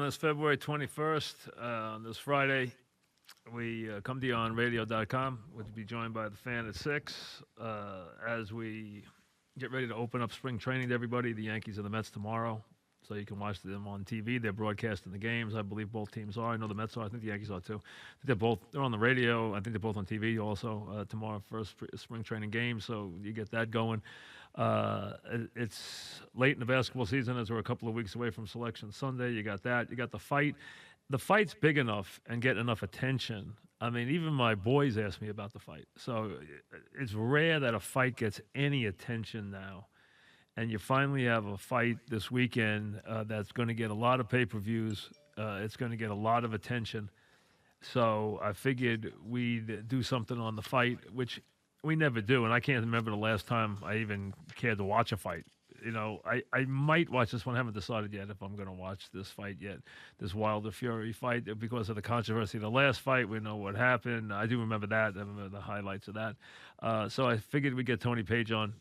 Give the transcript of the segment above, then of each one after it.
on this February 21st, on this Friday. We come to you on radio.com. We'll be joined by the fan at 6 as we get ready to open up spring training to everybody. The Yankees and the Mets tomorrow. So you can watch them on TV. They're broadcasting the games. I believe both teams are. I know the Mets are. I think the Yankees are too. I think they're on the radio. I think they're both on TV also tomorrow for spring training games. So you get that going. It's late in the basketball season as we're a couple of weeks away from Selection Sunday. You got that. You got the fight. The fight's big enough and getting enough attention. I mean, even my boys ask me about the fight. So it's rare that a fight gets any attention now. And you finally have a fight this weekend that's going to get a lot of pay-per-views. It's going to get a lot of attention. So I figured we'd do something on the fight, which we never do. And I can't remember the last time I even cared to watch a fight. You know, I might watch this one. I haven't decided yet if I'm going to watch this fight yet, this Wilder Fury fight, because of the controversy of the last fight. We know what happened. I do remember that. I remember the highlights of that. So I figured we'd get Tony Page on,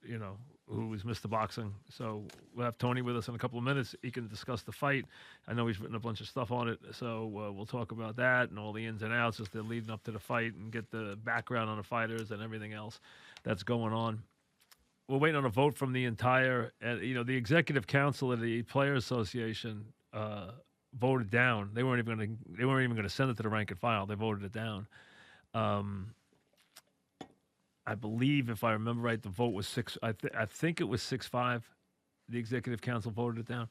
you know, who is Mr. Boxing. So we'll have Tony with us in a couple of minutes. He can discuss the fight. I know he's written a bunch of stuff on it, so we'll talk about that and all the ins and outs as they're leading up to the fight and get the background on the fighters and everything else that's going on. We're waiting on a vote from the entire, the executive council of the Players Association voted down. They weren't even going to send it to the rank and file. They voted it down. I believe, if I remember right, the vote was 6. I think it was 6-5. The executive council voted it down,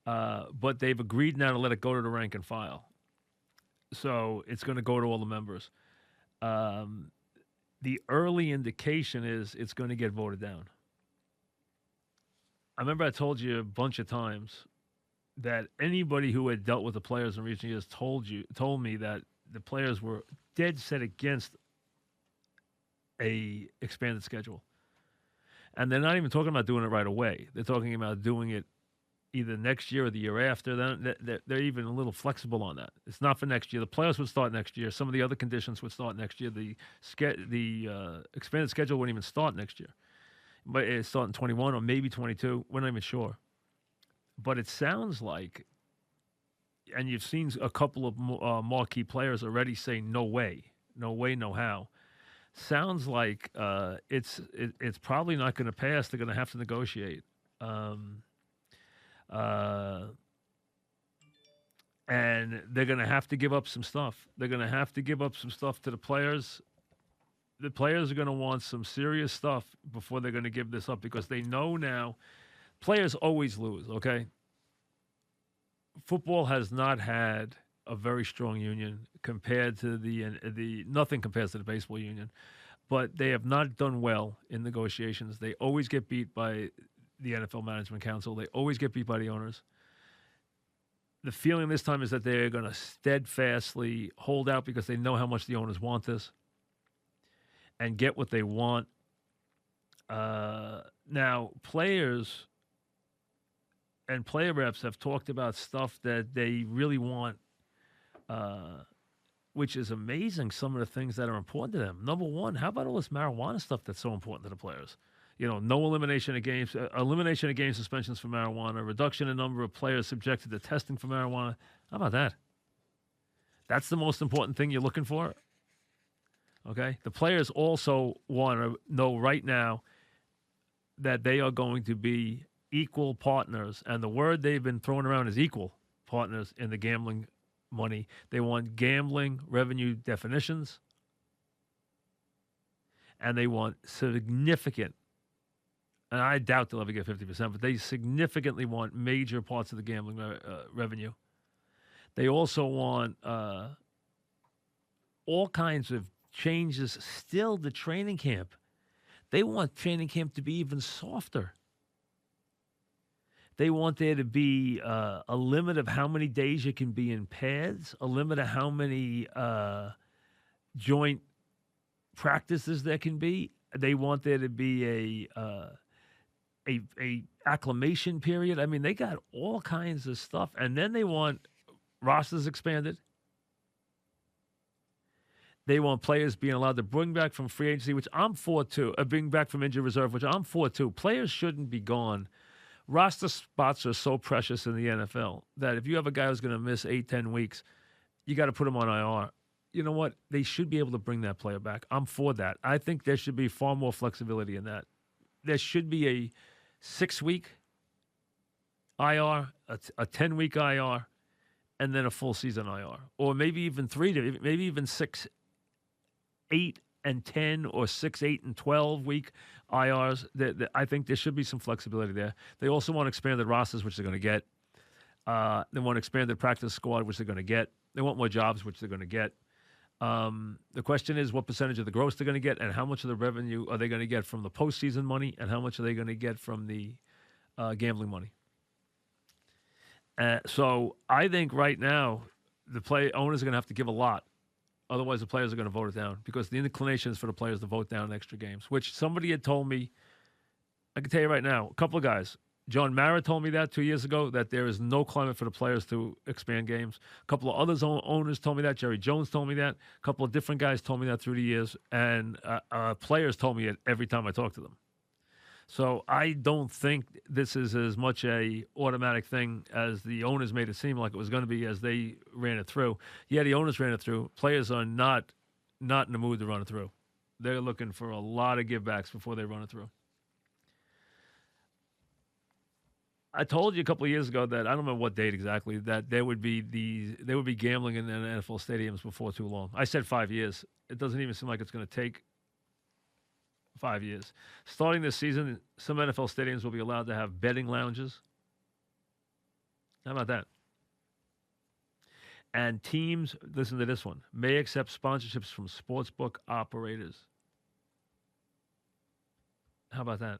but they've agreed now to let it go to the rank and file. So it's going to go to all the members. The early indication is it's going to get voted down. I remember I told you a bunch of times that anybody who had dealt with the players in recent years told me that the players were dead set against a expanded schedule. And they're not even talking about doing it right away. They're talking about doing it either next year or the year after. They're even a little flexible on that. It's not for next year. The playoffs would start next year. Some of the other conditions would start next year. The expanded schedule wouldn't even start next year. But it's starting 21 or maybe 22. We're not even sure. But it sounds like, and you've seen a couple of marquee players already say no way, no how. Sounds like it's probably not going to pass. They're going to have to negotiate. And they're going to have to give up some stuff. They're going to have to give up some stuff to the players. The players are going to want some serious stuff before they're going to give this up, because they know now players always lose, okay? Football has not had a very strong union compared to the nothing compares to the baseball union, but they have not done well in negotiations. They always get beat by the NFL Management Council. They always get beat by the owners. The feeling this time is that they're going to steadfastly hold out because they know how much the owners want this and get what they want. Now, players and player reps have talked about stuff that they really want, which is amazing, some of the things that are important to them. Number one, how about all this marijuana stuff that's so important to the players? You know, no elimination of games suspensions for marijuana, reduction in number of players subjected to testing for marijuana. How about that? That's the most important thing you're looking for? Okay? The players also want to know right now that they are going to be equal partners, and the word they've been throwing around is equal partners in the gambling money. They want gambling revenue definitions, and they want significant, and I doubt they'll ever get 50%, but they significantly want major parts of the gambling revenue. They also want all kinds of changes still to training camp. They want training camp to be even softer. They want there to be a limit of how many days you can be in pads, a limit of how many joint practices there can be. They want there to be a acclimation period. I mean, they got all kinds of stuff. And then they want rosters expanded. They want players being allowed to bring back from free agency, which I'm for too. Bring back from injured reserve, which I'm for too. Players shouldn't be gone Roster spots are so precious in the NFL that if you have a guy who's going to miss 8, 10 weeks, you got to put him on IR. You know what? They should be able to bring that player back. I'm for that. I think there should be far more flexibility in that. There should be a 6-week IR, a 10-week IR, and then a full season IR. Or maybe even 3, maybe even 6, 8, and 10, or 6, 8, and 12-week IRs. I think there should be some flexibility there. They also want expanded rosters, which they're going to get. They want expanded practice squad, which they're going to get. They want more jobs, which they're going to get. The question is what percentage of the gross they're going to get, and how much of the revenue are they going to get from the postseason money, and how much are they going to get from the gambling money. So I think right now the owners are going to have to give a lot. Otherwise, the players are going to vote it down, because the inclination is for the players to vote down extra games, which somebody had told me. I can tell you right now, a couple of guys. John Mara told me that 2 years ago, that there is no climate for the players to expand games. A couple of others owners told me that. Jerry Jones told me that. A couple of different guys told me that through the years. And players told me it every time I talked to them. So I don't think this is as much a automatic thing as the owners made it seem like it was going to be as they ran it through. Yeah, the owners ran it through. Players are not in the mood to run it through. They're looking for a lot of givebacks before they run it through. I told you a couple of years ago that I don't remember what date exactly that there would be gambling in the NFL stadiums before too long. I said 5 years. It doesn't even seem like it's going to take 5 years. Starting this season, some NFL stadiums will be allowed to have betting lounges. How about that? And teams, listen to this one, may accept sponsorships from sportsbook operators. How about that?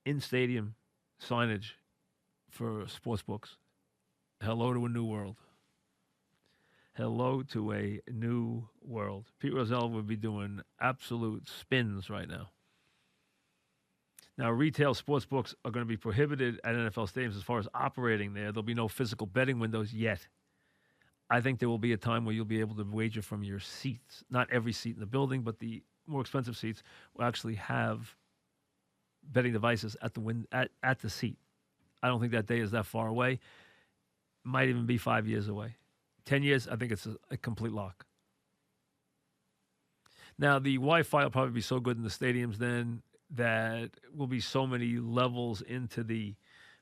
In-stadium signage for sports books. Hello to a new world. Hello to a new world. Pete Rozelle would be doing absolute spins right now. Now, retail sports books are going to be prohibited at NFL stadiums as far as operating there. There'll be no physical betting windows yet. I think there will be a time where you'll be able to wager from your seats. Not every seat in the building, but the more expensive seats will actually have betting devices at the seat. I don't think that day is that far away. Might even be 5 years away. 10 years, I think it's a complete lock. Now, the Wi-Fi will probably be so good in the stadiums then that will be so many levels into the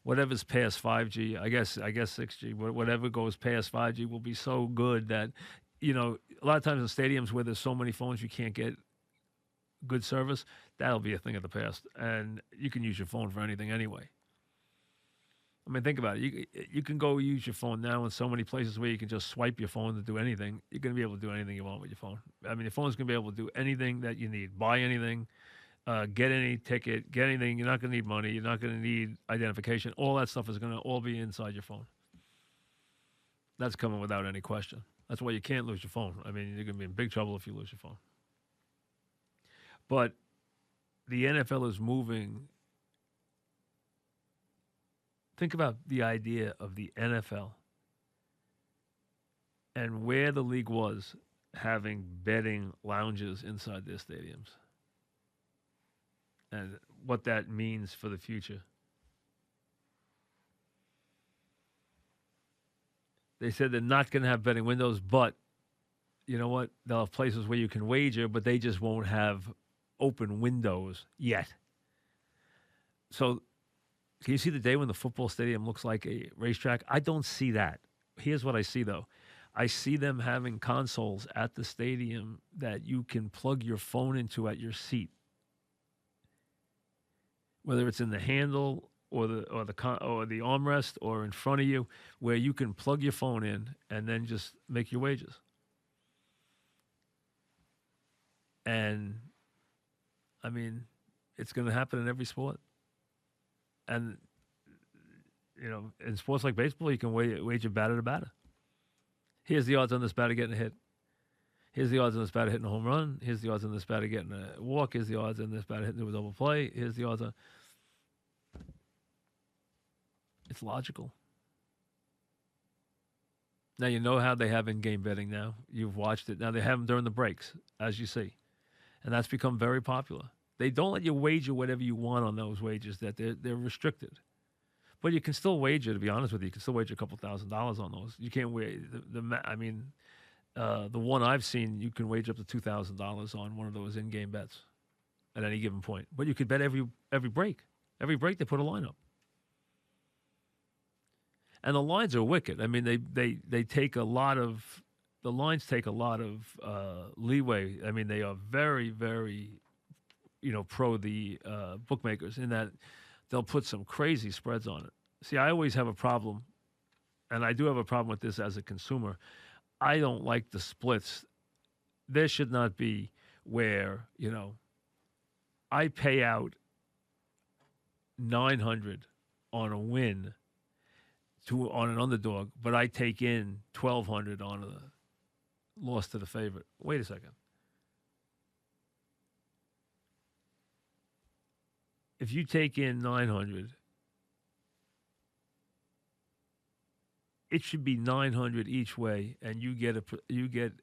whatever's past 5G. I guess 6G, whatever goes past 5G will be so good that, a lot of times in stadiums where there's so many phones you can't get good service, that'll be a thing of the past. And you can use your phone for anything anyway. I mean, think about it. You can go use your phone now in so many places where you can just swipe your phone to do anything. You're going to be able to do anything you want with your phone. I mean, your phone's going to be able to do anything that you need. Buy anything, get any ticket, get anything. You're not going to need money. You're not going to need identification. All that stuff is going to all be inside your phone. That's coming without any question. That's why you can't lose your phone. I mean, you're going to be in big trouble if you lose your phone. But the NFL is moving. Think about the idea of the NFL and where the league was having betting lounges inside their stadiums and what that means for the future. They said they're not going to have betting windows, but you know what? They'll have places where you can wager, but they just won't have open windows yet. So can you see the day when the football stadium looks like a racetrack? I don't see that. Here's what I see, though. I see them having consoles at the stadium that you can plug your phone into at your seat, whether it's in the handle or the armrest or in front of you, where you can plug your phone in and then just make your wagers. And I mean, it's going to happen in every sport. And, in sports like baseball, you can wager batter to batter. Here's the odds on this batter getting a hit. Here's the odds on this batter hitting a home run. Here's the odds on this batter getting a walk. Here's the odds on this batter hitting a double play. Here's the odds on... It's logical. Now, you know how they have in-game betting now. You've watched it. Now, they have them during the breaks, as you see. And that's become very popular. They don't let you wager whatever you want on those wagers. That they're restricted. But you can still wager. To be honest with you, you can still wager a couple $1,000s on those. You can't wait. I mean, the one I've seen, you can wager up to $2,000 on one of those in-game bets at any given point. But you could bet every break. Every break they put a line up. And the lines are wicked. I mean, they take a lot of the lines take a lot of leeway. I mean, they are very, very, pro the bookmakers in that they'll put some crazy spreads on it. See, I always have a problem, and I do have a problem with this as a consumer. I don't like the splits. There should not be where, I pay out 900 on a win on an underdog, but I take in 1,200 on a loss to the favorite. Wait a second. If you take in 900, it should be 900 each way, and you get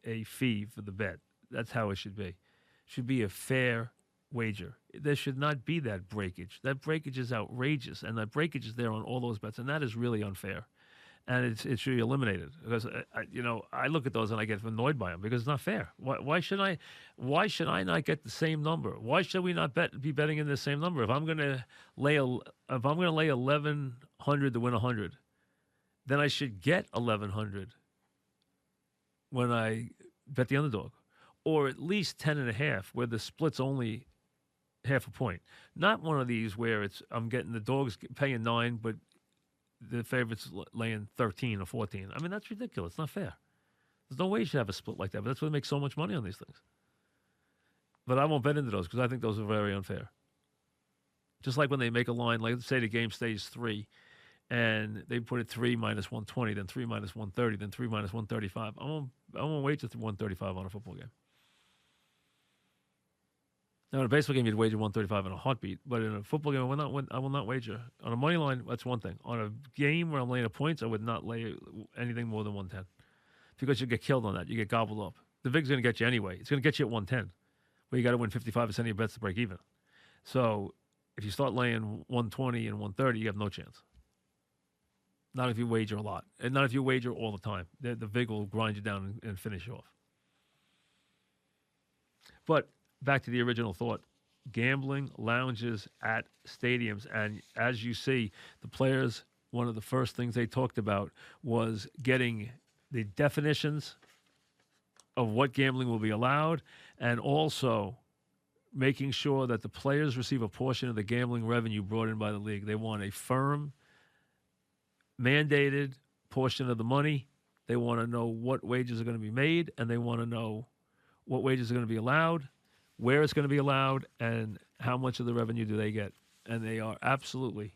a fee for the bet. That's how it should be. It should be a fair wager. There should not be that breakage. That breakage is outrageous, and that breakage is there on all those bets, and that is really unfair. And it should be eliminated because I look at those and I get annoyed by them because it's not fair. Why should I not get the same number? Why should we not be betting in the same number? If I'm going to lay 1,100 to win 100, then I should get 1,100 when I bet the underdog, or at least 10.5 where the split's only half a point. Not one of these where I'm getting the dogs paying 9, but the favorites laying 13 or 14. I mean, that's ridiculous. It's not fair. There's no way you should have a split like that, but that's why they make so much money on these things. But I won't bet into those because I think those are very unfair. Just like when they make a line, like say the game stays 3, and they put it 3 minus 120, then 3 minus 130, then 3 minus 135. I won't wait to 135 on a football game. Now, in a baseball game, you'd wager 135 in a heartbeat, but in a football game, I will not wager. On a money line, that's one thing. On a game where I'm laying points, I would not lay anything more than 110 because you get killed on that. You get gobbled up. The VIG's going to get you anyway. It's going to get you at 110, but you got to win 55% of your bets to break even. So if you start laying 120 and 130, you have no chance. Not if you wager a lot, and not if you wager all the time. The VIG will grind you down and finish you off. But back to the original thought, gambling lounges at stadiums. And as you see, the players, one of the first things they talked about was getting the definitions of what gambling will be allowed and also making sure that the players receive a portion of the gambling revenue brought in by the league. They want a firm, mandated portion of the money. They want to know what wages are going to be made, and they want to know what wages are going to be allowed, where it's going to be allowed, and how much of the revenue do they get. And they are absolutely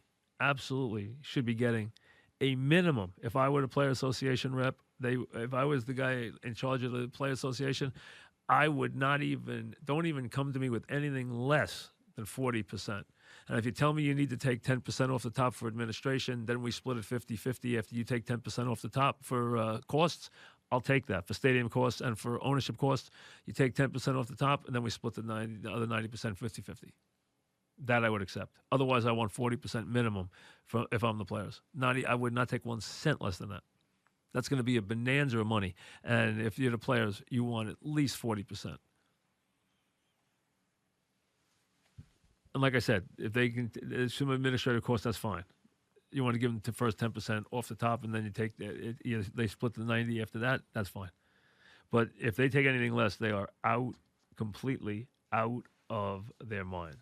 should be getting a minimum. If I were the player association rep, if I was the guy in charge of the player association, I would don't even come to me with anything less than 40%. And if you tell me you need to take 10% off the top for administration, then we split it 50-50 after you take 10% off the top for costs. I'll take that. For stadium costs and for ownership costs, you take 10% off the top, and then we split the other 90% 50-50. That I would accept. Otherwise, I want 40% minimum if I'm the players. I would not take 1 cent less than that. That's going to be a bonanza of money. And if you're the players, you want at least 40%. And like I said, if they can, some administrative costs, that's fine. You want to give them the first 10% off the top, and then you take they split the 90 after that. That's fine. But if they take anything less, they are completely out of their mind.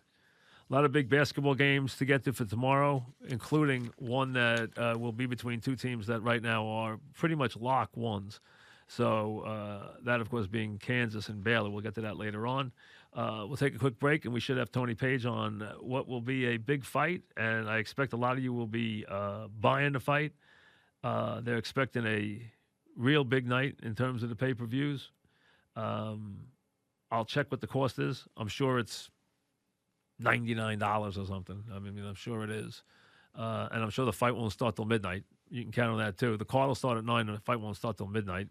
A lot of big basketball games to get to for tomorrow, including one that will be between two teams that right now are pretty much lock ones. So that, of course, being Kansas and Baylor. We'll get to that later on. We'll take a quick break, and we should have Tony Page on what will be a big fight, and I expect a lot of you will be buying the fight. They're expecting a real big night in terms of the pay-per-views. I'll check what the cost is. I'm sure it's $99 or something. I mean, I'm sure it is. And I'm sure the fight won't start till midnight. You can count on that, too. The card will start at 9, and the fight won't start till midnight,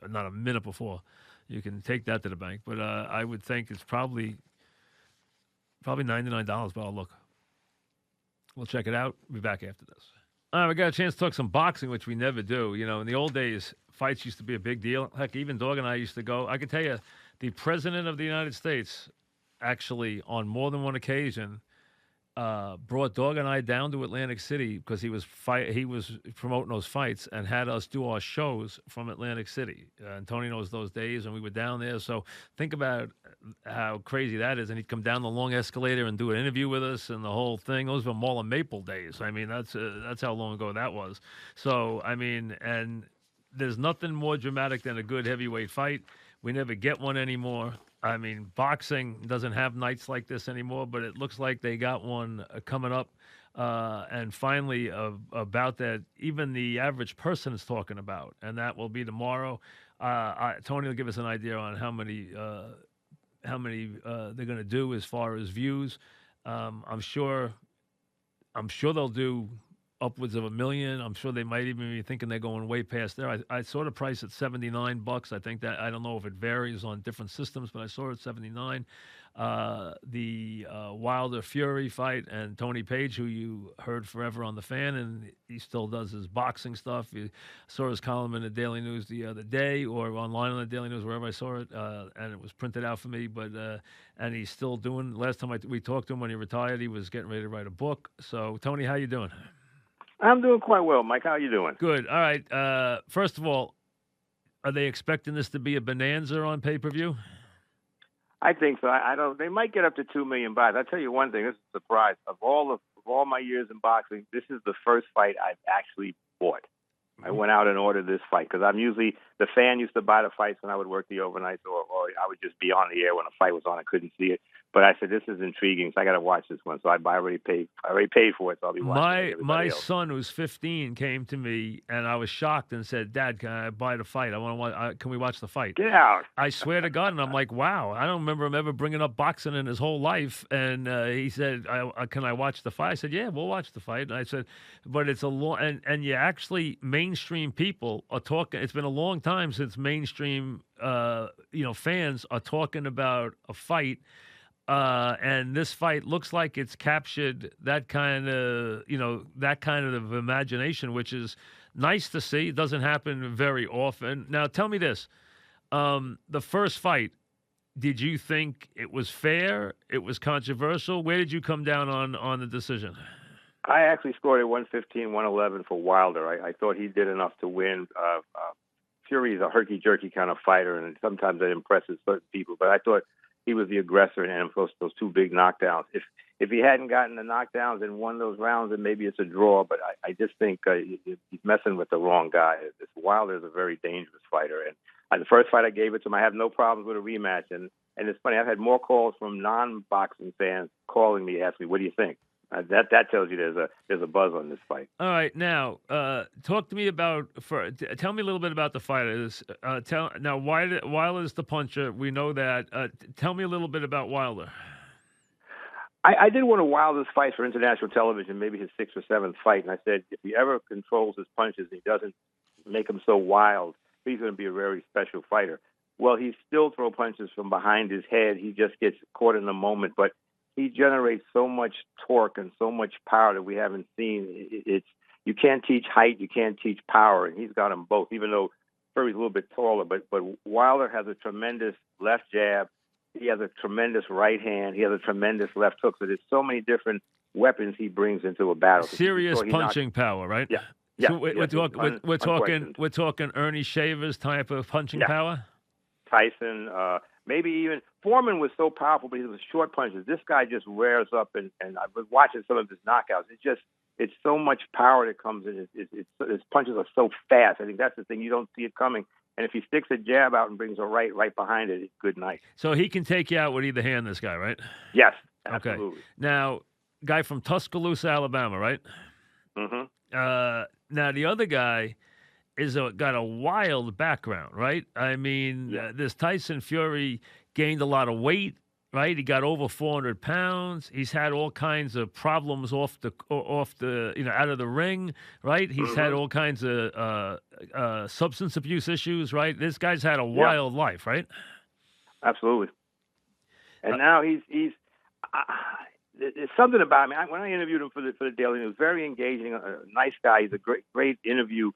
not a minute before. You can take that to the bank. But I would think it's probably Probably $99, but I'll look. We'll check it out. We'll be back after this. All right, we got a chance to talk some boxing, which we never do. You know, in the old days, fights used to be a big deal. Heck, even Dog and I used to go. I can tell you, the President of the United States actually, on more than one occasion, brought Dog and I down to Atlantic City because he was promoting those fights and had us do our shows from Atlantic City. And Tony knows those days, and we were down there. So think about how crazy that is. And he'd come down the long escalator and do an interview with us and the whole thing. Those were Mall and Maple days. I mean, that's how long ago that was. So, I mean, and there's nothing more dramatic than a good heavyweight fight. We never get one anymore. I mean, boxing doesn't have nights like this anymore, but it looks like they got one coming up. And finally, about that, even the average person is talking about, and that will be tomorrow. Tony will give us an idea on how many they're going to do as far as views. I'm sure they'll do upwards of 1 million. I'm sure they might even be thinking they're going way past there. I saw the price at $79. I think that, I don't know if it varies on different systems, but I saw it at 79. The Wilder Fury fight and Tony Page, who you heard forever on the Fan, and he still does his boxing stuff. You saw his column in the Daily News the other day, or online on the Daily News, wherever I saw it, and it was printed out for me. But and he's still doing. Last time we talked to him when he retired, he was getting ready to write a book. So Tony, how you doing? I'm doing quite well, Mike. How are you doing? Good. All right. First of all, are they expecting this to be a bonanza on pay-per-view? I think so. I don't. They might get up to 2 million buys. I'll tell you one thing. This is a surprise. Of all my years in boxing, this is the first fight I've actually bought. I went out and ordered this fight because I'm usually the Fan used to buy the fights when I would work the overnights, or I would just be on the air when a fight was on. I couldn't see it, but I said this is intriguing, so I got to watch this one. So I already paid for it, so I'll be watching it. My son, who's 15, came to me and I was shocked and said, "Dad, can I buy the fight? I want to watch. Can we watch the fight?" Get out! I swear to God, and I'm like, "Wow!" I don't remember him ever bringing up boxing in his whole life. And he said, "Can I watch the fight?" I said, "Yeah, we'll watch the fight." And I said, "But it's a long and you actually mainstream people are talking. It's been a long time since mainstream, fans are talking about a fight." And this fight looks like it's captured that kind of imagination, which is nice to see. It doesn't happen very often. Now, tell me this. The first fight, did you think it was fair? It was controversial? Where did you come down on the decision? I actually scored at 115, 111 for Wilder. I thought he did enough to win. Fury is a herky-jerky kind of fighter, and sometimes that impresses certain people. But I thought he was the aggressor, and those two big knockdowns. If he hadn't gotten the knockdowns and won those rounds, then maybe it's a draw. But I just think he's messing with the wrong guy. Wilder is a very dangerous fighter, and the first fight I gave it to him, I have no problems with a rematch. And it's funny, I've had more calls from non-boxing fans calling me, asking me, "What do you think?" That tells you there's a buzz on this fight. All right, now talk to me about. Tell me a little bit about the fighters. Wilder's the puncher. We know that. Tell me a little bit about Wilder. I did one of Wilder's fights for international television, maybe his 6th or 7th fight, and I said if he ever controls his punches and he doesn't make them so wild, he's going to be a very special fighter. Well, he still throws punches from behind his head. He just gets caught in the moment, but he generates so much torque and so much power that we haven't seen. You can't teach height, you can't teach power, and he's got them both. Even though Fury's a little bit taller, but Wilder has a tremendous left jab. He has a tremendous right hand. He has a tremendous left hook. So there's so many different weapons he brings into a battle. Serious punching power, right? Yeah. Yeah. So we're talking Ernie Shavers type of punching power. Tyson. Maybe even Foreman was so powerful, but he was short punches. This guy just wears up, and I was watching some of his knockouts. It's so much power that comes in. His punches are so fast. I think that's the thing. You don't see it coming. And if he sticks a jab out and brings a right behind it, it's good night. So he can take you out with either hand, this guy, right? Yes, absolutely. Okay. Now, guy from Tuscaloosa, Alabama, right? Mm-hmm. Now, the other guy got a wild background, right? I mean, this Tyson Fury gained a lot of weight, right? He got over 400 pounds. He's had all kinds of problems off the out of the ring, right? He's had all kinds of substance abuse issues, right? This guy's had a wild life, right? Absolutely. And now he's There's something about him. When I interviewed him for the Daily News, very engaging, a nice guy. He's a great interview.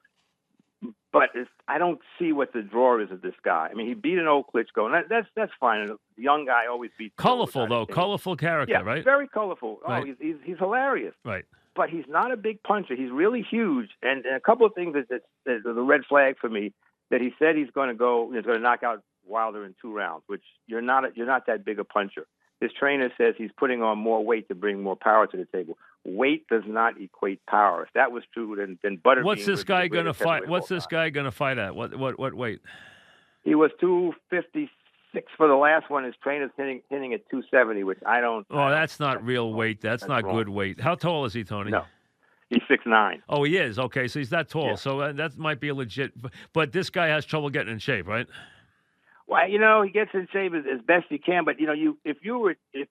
But I don't see what the draw is of this guy. I mean, he beat an old Klitschko, and that's fine. A young guy always beats. Colorful though, colorful character, yeah, right? Very colorful. Right. Oh, he's hilarious. Right. But he's not a big puncher. He's really huge, and a couple of things that the red flag for me that he said he's going to knock out Wilder in 2 rounds, which you're not that big a puncher. His trainer says he's putting on more weight to bring more power to the table. Weight does not equate power. If that was true, then Butterbean. What's this guy going to fight? What's this guy going to fight at? What weight? He was 256 for the last one. His trainer's hitting at 270, which I don't. Oh, that's not real weight. That's not wrong. Good weight. How tall is he, Tony? No, he's 6'9". Oh, he is. Okay, so he's that tall. Yeah. So that might be a legit. But this guy has trouble getting in shape, right? Well, he gets in shape as best he can. But if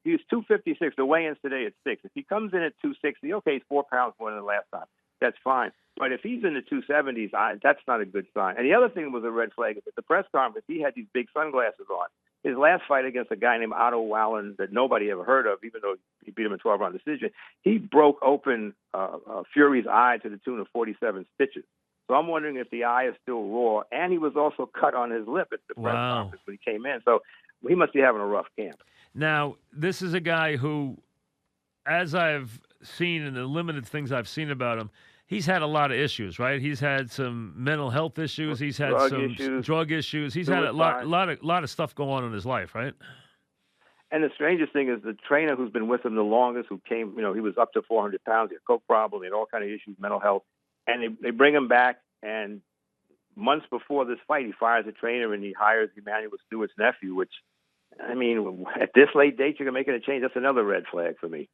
he's 256, the weigh-ins today at 6. If he comes in at 260, okay, he's 4 pounds more than the last time. That's fine. But if he's in the 270s, that's not a good sign. And the other thing was a red flag. At the press conference, he had these big sunglasses on. His last fight against a guy named Otto Wallen that nobody ever heard of, even though he beat him in 12-round decision, he broke open Fury's eye to the tune of 47 stitches. So I'm wondering if the eye is still raw. And he was also cut on his lip at the press conference when he came in. So he must be having a rough camp. Now, this is a guy who, as I've seen in the limited things I've seen about him, he's had a lot of issues, right? He's had some mental health issues. He's had drug issues. He's had a lot of stuff go on in his life, right? And the strangest thing is the trainer who's been with him the longest, who came, he was up to 400 pounds. He had a coke problem. He had all kind of issues, mental health. And they bring him back, and months before this fight, he fires a trainer and he hires Emmanuel Stewart's nephew, which, I mean, at this late date, you're making a change. That's another red flag for me.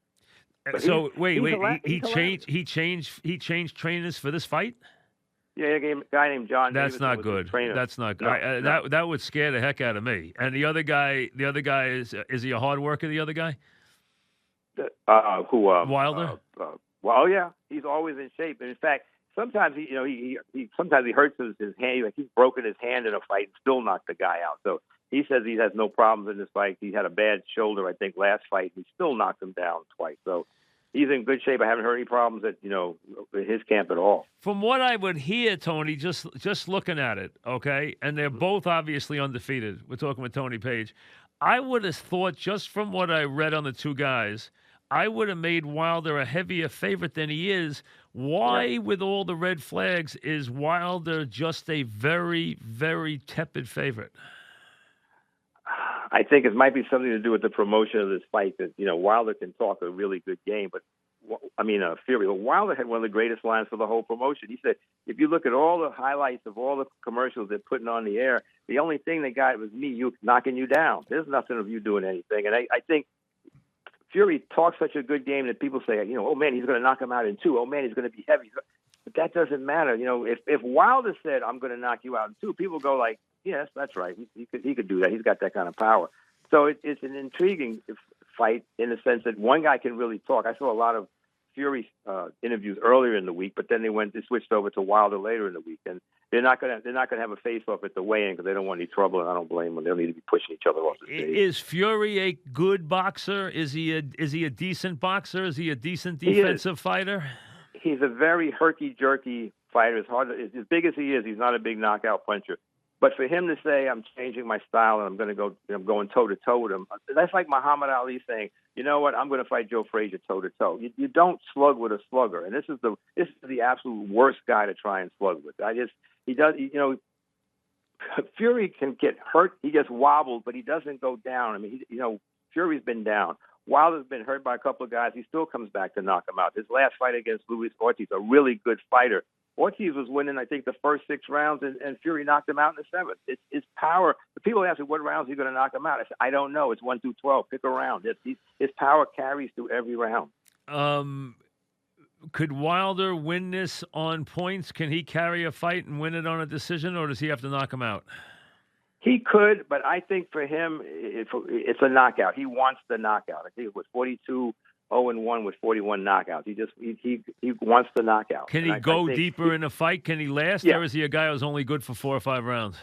But so wait, he changed trainers for this fight? Yeah, a guy named John. That's not good. That's not good. No. That would scare the heck out of me. And the other guy is he a hard worker? The other guy? Wilder? Well, yeah, he's always in shape. And in fact, sometimes he sometimes he hurts his hand. Like he's broken his hand in a fight and still knocked the guy out. So he says he has no problems in this fight. He had a bad shoulder, I think, last fight. He still knocked him down twice. So he's in good shape. I haven't heard any problems at his camp at all. From what I would hear, Tony, just looking at it, okay, and they're both obviously undefeated. We're talking with Tony Page. I would have thought, just from what I read on the two guys, I would have made Wilder a heavier favorite than he is. Why, with all the red flags, is Wilder just a very, very tepid favorite? I think it might be something to do with the promotion of this fight. That Wilder can talk a really good game, but Fury. But Wilder had one of the greatest lines for the whole promotion. He said, "If you look at all the highlights of all the commercials they're putting on the air, the only thing they got was me knocking you down. There's nothing of you doing anything." And I think Fury talks such a good game that people say, oh man, he's going to knock him out in 2. Oh man, he's going to be heavy. But that doesn't matter. If Wilder said, "I'm going to knock you out in 2," people go like, "Yes, that's right. He could do that. He's got that kind of power." So it's an intriguing fight in the sense that one guy can really talk. I saw a lot of Fury interviews earlier in the week, but then they switched over to Wilder later in the week, and they're not going to have a face-off at the weigh-in because they don't want any trouble, and I don't blame them. They'll need to be pushing each other off the stage. Is Fury a good boxer? Is he a decent boxer? Is he a decent defensive fighter? He's a very herky-jerky fighter. As big as he is, he's not a big knockout puncher. But for him to say, "I'm changing my style and I'm going to go, I'm going toe-to-toe with him," that's like Muhammad Ali saying, "You know what? I'm going to fight Joe Frazier toe-to-toe." You don't slug with a slugger, and this is the absolute worst guy to try and slug with. Fury can get hurt. He gets wobbled, but he doesn't go down. I mean, Fury's been down. Wilder's been hurt by a couple of guys. He still comes back to knock him out. His last fight against Luis Ortiz, a really good fighter. Ortiz was winning, I think, the first 6 rounds, and Fury knocked him out in the 7th. It's power. The people ask me, what rounds are you going to knock him out? I said, I don't know. It's 1 through 12. Pick a round. His power carries through every round. Could Wilder win this on points? Can he carry a fight and win it on a decision, or does he have to knock him out? He could, but I think for him, it's a knockout. He wants the knockout. I think it was 42-0-1 with 41 knockouts. He wants the knockout. Can he go deeper in a fight? Can he last, or is he a guy who's only good for 4 or 5 rounds?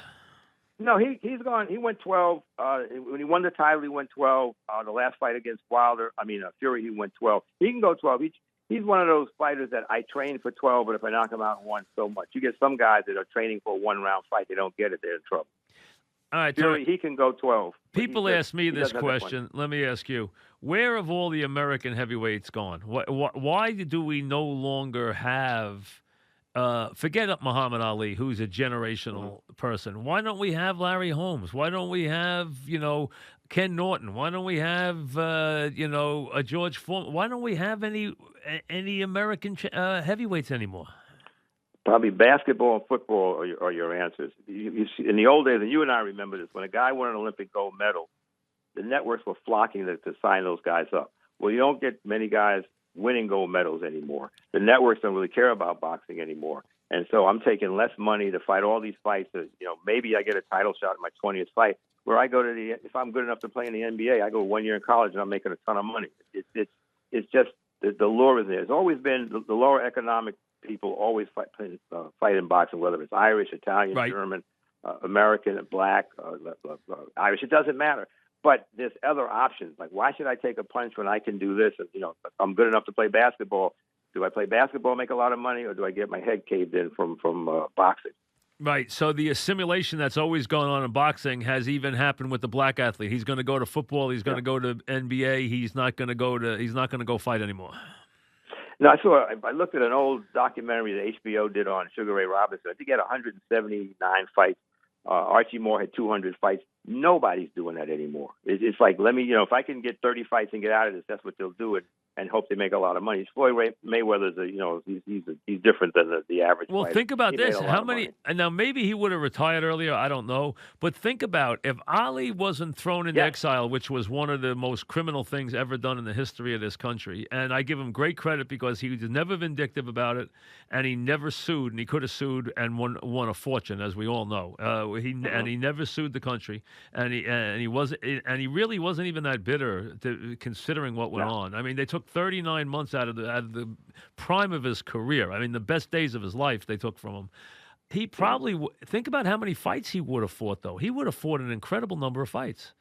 No, he's gone. He went 12. When he won the title, he went 12. The last fight against Fury, he went 12. He can go 12. He's one of those fighters that I train for 12, but if I knock him out in one, so much. You get some guys that are training for a one-round fight. They don't get it. They're in trouble. All right, Fury, he can go 12. People ask me this question. Let me ask you: where have all the American heavyweights gone? Why do we no longer have? Forget up Muhammad Ali, who's a generational person. Why don't we have Larry Holmes? Why don't we have Ken Norton? Why don't we have a George Foreman? Why don't we have any American heavyweights anymore? Probably basketball and football are your answers. You see, in the old days, and you and I remember this, when a guy won an Olympic gold medal, the networks were flocking to sign those guys up. Well, you don't get many guys winning gold medals anymore. The networks don't really care about boxing anymore. And so I'm taking less money to fight all these fights that, maybe I get a title shot in my 20th fight, where I go to if I'm good enough to play in the NBA, I go 1 year in college and I'm making a ton of money. It's just the lure is there. It's always been the lower economic people always fight in boxing, whether it's Irish, Italian, right, German, American, Black, Irish. It doesn't matter. But there's other options. Like, why should I take a punch when I can do this? And, if I'm good enough to play basketball, do I play basketball, make a lot of money, or do I get my head caved in from boxing? Right. So the assimilation that's always gone on in boxing has even happened with the black athlete. He's going to go to football. He's going to go to NBA. He's not going to go fight anymore. No, I looked at an old documentary that HBO did on Sugar Ray Robinson. I think he had 179 fights. Archie Moore had 200 fights. Nobody's doing that anymore. It's like, let me, if I can get 30 fights and get out of this, that's what they'll do, and hope they make a lot of money. Floyd Mayweather's he's different than the average. Well, fighter. Think about this: how many? And now maybe he would have retired earlier. I don't know, but think about if Ali wasn't thrown into exile, which was one of the most criminal things ever done in the history of this country. And I give him great credit because he was never vindictive about it, and he never sued, and he could have sued and won a fortune, as we all know. And he never sued the country, and he really wasn't even that bitter considering what went on. I mean, they took 39 months out of the prime of his career. I mean, the best days of his life they took from him. He probably think about how many fights he would have fought, though. He would have fought an incredible number of fights.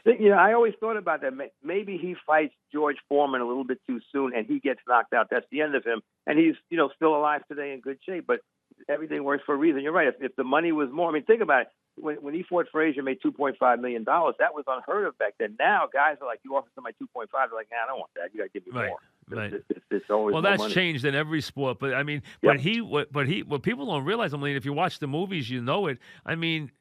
I always thought about that. Maybe he fights George Foreman a little bit too soon, and he gets knocked out. That's the end of him, and he's still alive today in good shape. But everything works for a reason. You're right. If the money was more, I mean, think about it. When he fought Frazier, made $2.5 million. That was unheard of back then. Now guys are like, you offer somebody 2.5, they're like, nah, I don't want that. You got to give me more. Right. It's always that's money. Changed in every sport. But I mean, what people don't realize, I mean, if you watch the movies, you know it. I mean,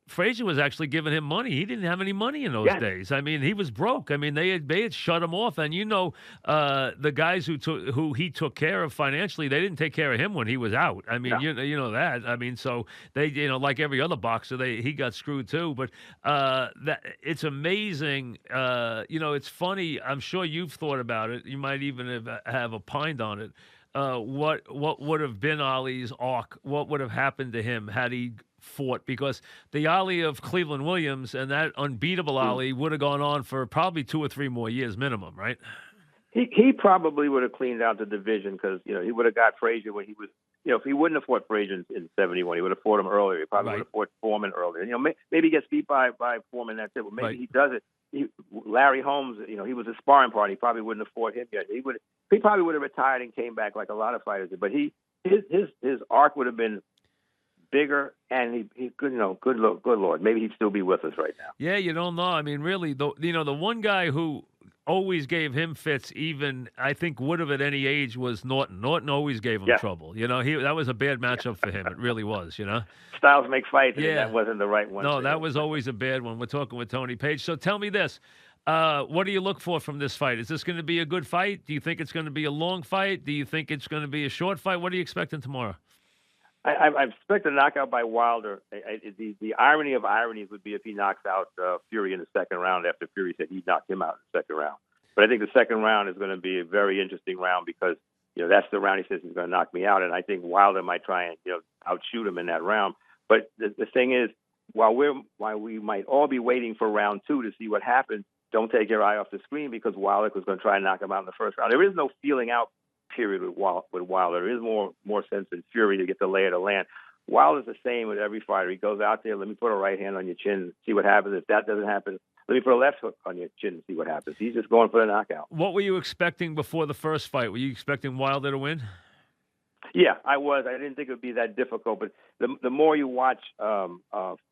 Frazier was actually giving him money. He didn't have any money in those days. I mean, he was broke. I mean, they had shut him off. And the guys who he took care of financially, they didn't take care of him when he was out. I mean, you know that. I mean, so they, like every other boxer, he got screwed too. But that it's amazing. It's funny. I'm sure you've thought about it. You might even have opined on it. What would have been Ali's arc? What would have happened to him had he fought? Because the Ali of Cleveland Williams and that unbeatable Ali would have gone on for probably 2 or 3 more years minimum, right? He probably would have cleaned out the division because he would have got Frazier when he was if he wouldn't have fought Frazier in 71, he would have fought him earlier. He probably would have fought Foreman earlier. Maybe he gets beat by Foreman. That's it. But maybe he does it. Larry Holmes, he was a sparring partner. He probably wouldn't have fought him yet. He probably would have retired and came back like a lot of fighters did. But his arc would have been bigger, and he good Lord, maybe he'd still be with us right now. Yeah, you don't know. I mean, really, the one guy who always gave him fits, even I think would have at any age, was Norton. Norton always gave him trouble. That was a bad matchup for him. It really was. Styles make fights, and that wasn't the right one. No, that was always a bad one. We're talking with Tony Page. So tell me this. What do you look for from this fight? Is this going to be a good fight? Do you think it's going to be a long fight? Do you think it's going to be a short fight? What are you expecting tomorrow? I expect a knockout by Wilder. The irony of ironies would be if he knocks out Fury in the second round after Fury said he knocked him out in the second round. But I think the second round is going to be a very interesting round because, that's the round he says he's going to knock me out. And I think Wilder might try and, outshoot him in that round. But the thing is, while we might all be waiting for round 2 to see what happens, don't take your eye off the screen because Wilder was going to try and knock him out in the first round. There is no feeling out period with Wilder. There is more sense in Fury to get the lay of the land. Wilder's the same with every fighter. He goes out there, let me put a right hand on your chin, see what happens. If that doesn't happen, let me put a left hook on your chin and see what happens. He's just going for the knockout. What were you expecting before the first fight? Were you expecting Wilder to win? Yeah, I was. I didn't think it would be that difficult, but the more you watch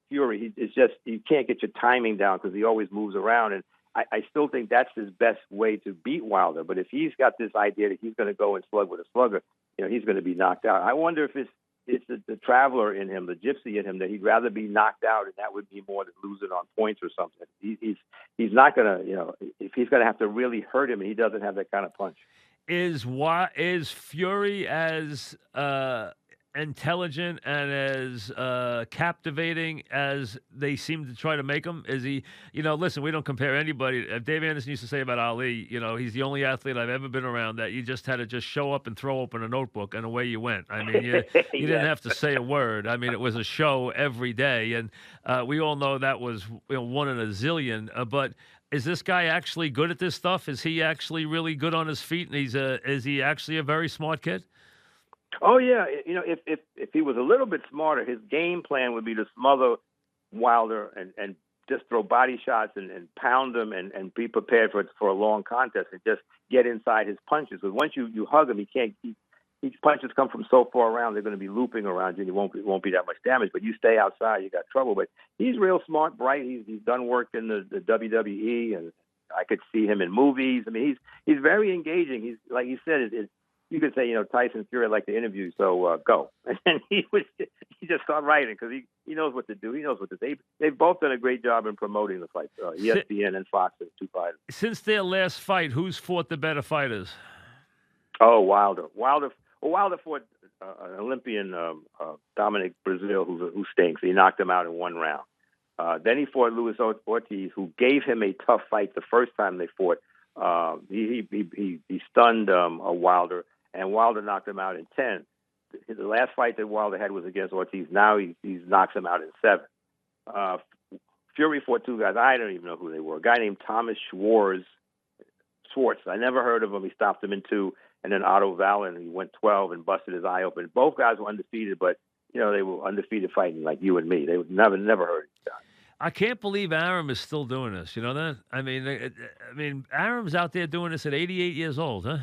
Fury, it's just you can't get your timing down because he always moves around, and I still think that's his best way to beat Wilder. But if he's got this idea that he's going to go and slug with a slugger, he's going to be knocked out. I wonder if it's the traveler in him, the gypsy in him, that he'd rather be knocked out, and that would be more than losing on points or something. He's not going to, if he's going to have to really hurt him, and he doesn't have that kind of punch. Is Fury as intelligent and as captivating as they seem to try to make him? Is he, listen, we don't compare anybody. Dave Anderson used to say about Ali, he's the only athlete I've ever been around that you just had to just show up and throw open a notebook and away you went. I mean, you didn't have to say a word. I mean, it was a show every day. And we all know that was one in a zillion. But is this guy actually good at this stuff? Is he actually really good on his feet? And is he actually a very smart kid? Oh yeah, if he was a little bit smarter, his game plan would be to smother Wilder and just throw body shots and pound him and be prepared for a long contest and just get inside his punches. Because once you hug him, his punches come from so far around, they're going to be looping around you, and it won't be that much damage. But you stay outside, you got trouble. But he's real smart, bright. He's done work in the WWE, and I could see him in movies. I mean, he's very engaging. He's like you said, you could say, Tyson Fury, I'd like to interview, so go. And he just start writing because he knows what to do. He knows what to say. They've both done a great job in promoting the fight. ESPN and Fox are two fighters. Since their last fight, who's fought the better fighters? Oh, Wilder. Wilder fought an Olympian, Dominic Brazil, who stinks. He knocked him out in one round. Then he fought Luis Ortiz, who gave him a tough fight the first time they fought. He stunned Wilder, and Wilder knocked him out in 10. The last fight that Wilder had was against Ortiz. Now he knocks him out in 7. Fury fought two guys. I don't even know who they were. A guy named Thomas Schwartz. I never heard of him. He stopped him in 2. And then Otto Valen, he went 12 and busted his eye open. Both guys were undefeated, but they were undefeated fighting like you and me. They would never heard of each other. I can't believe Arum is still doing this. You know that? I mean, Arum's out there doing this at 88 years old, huh?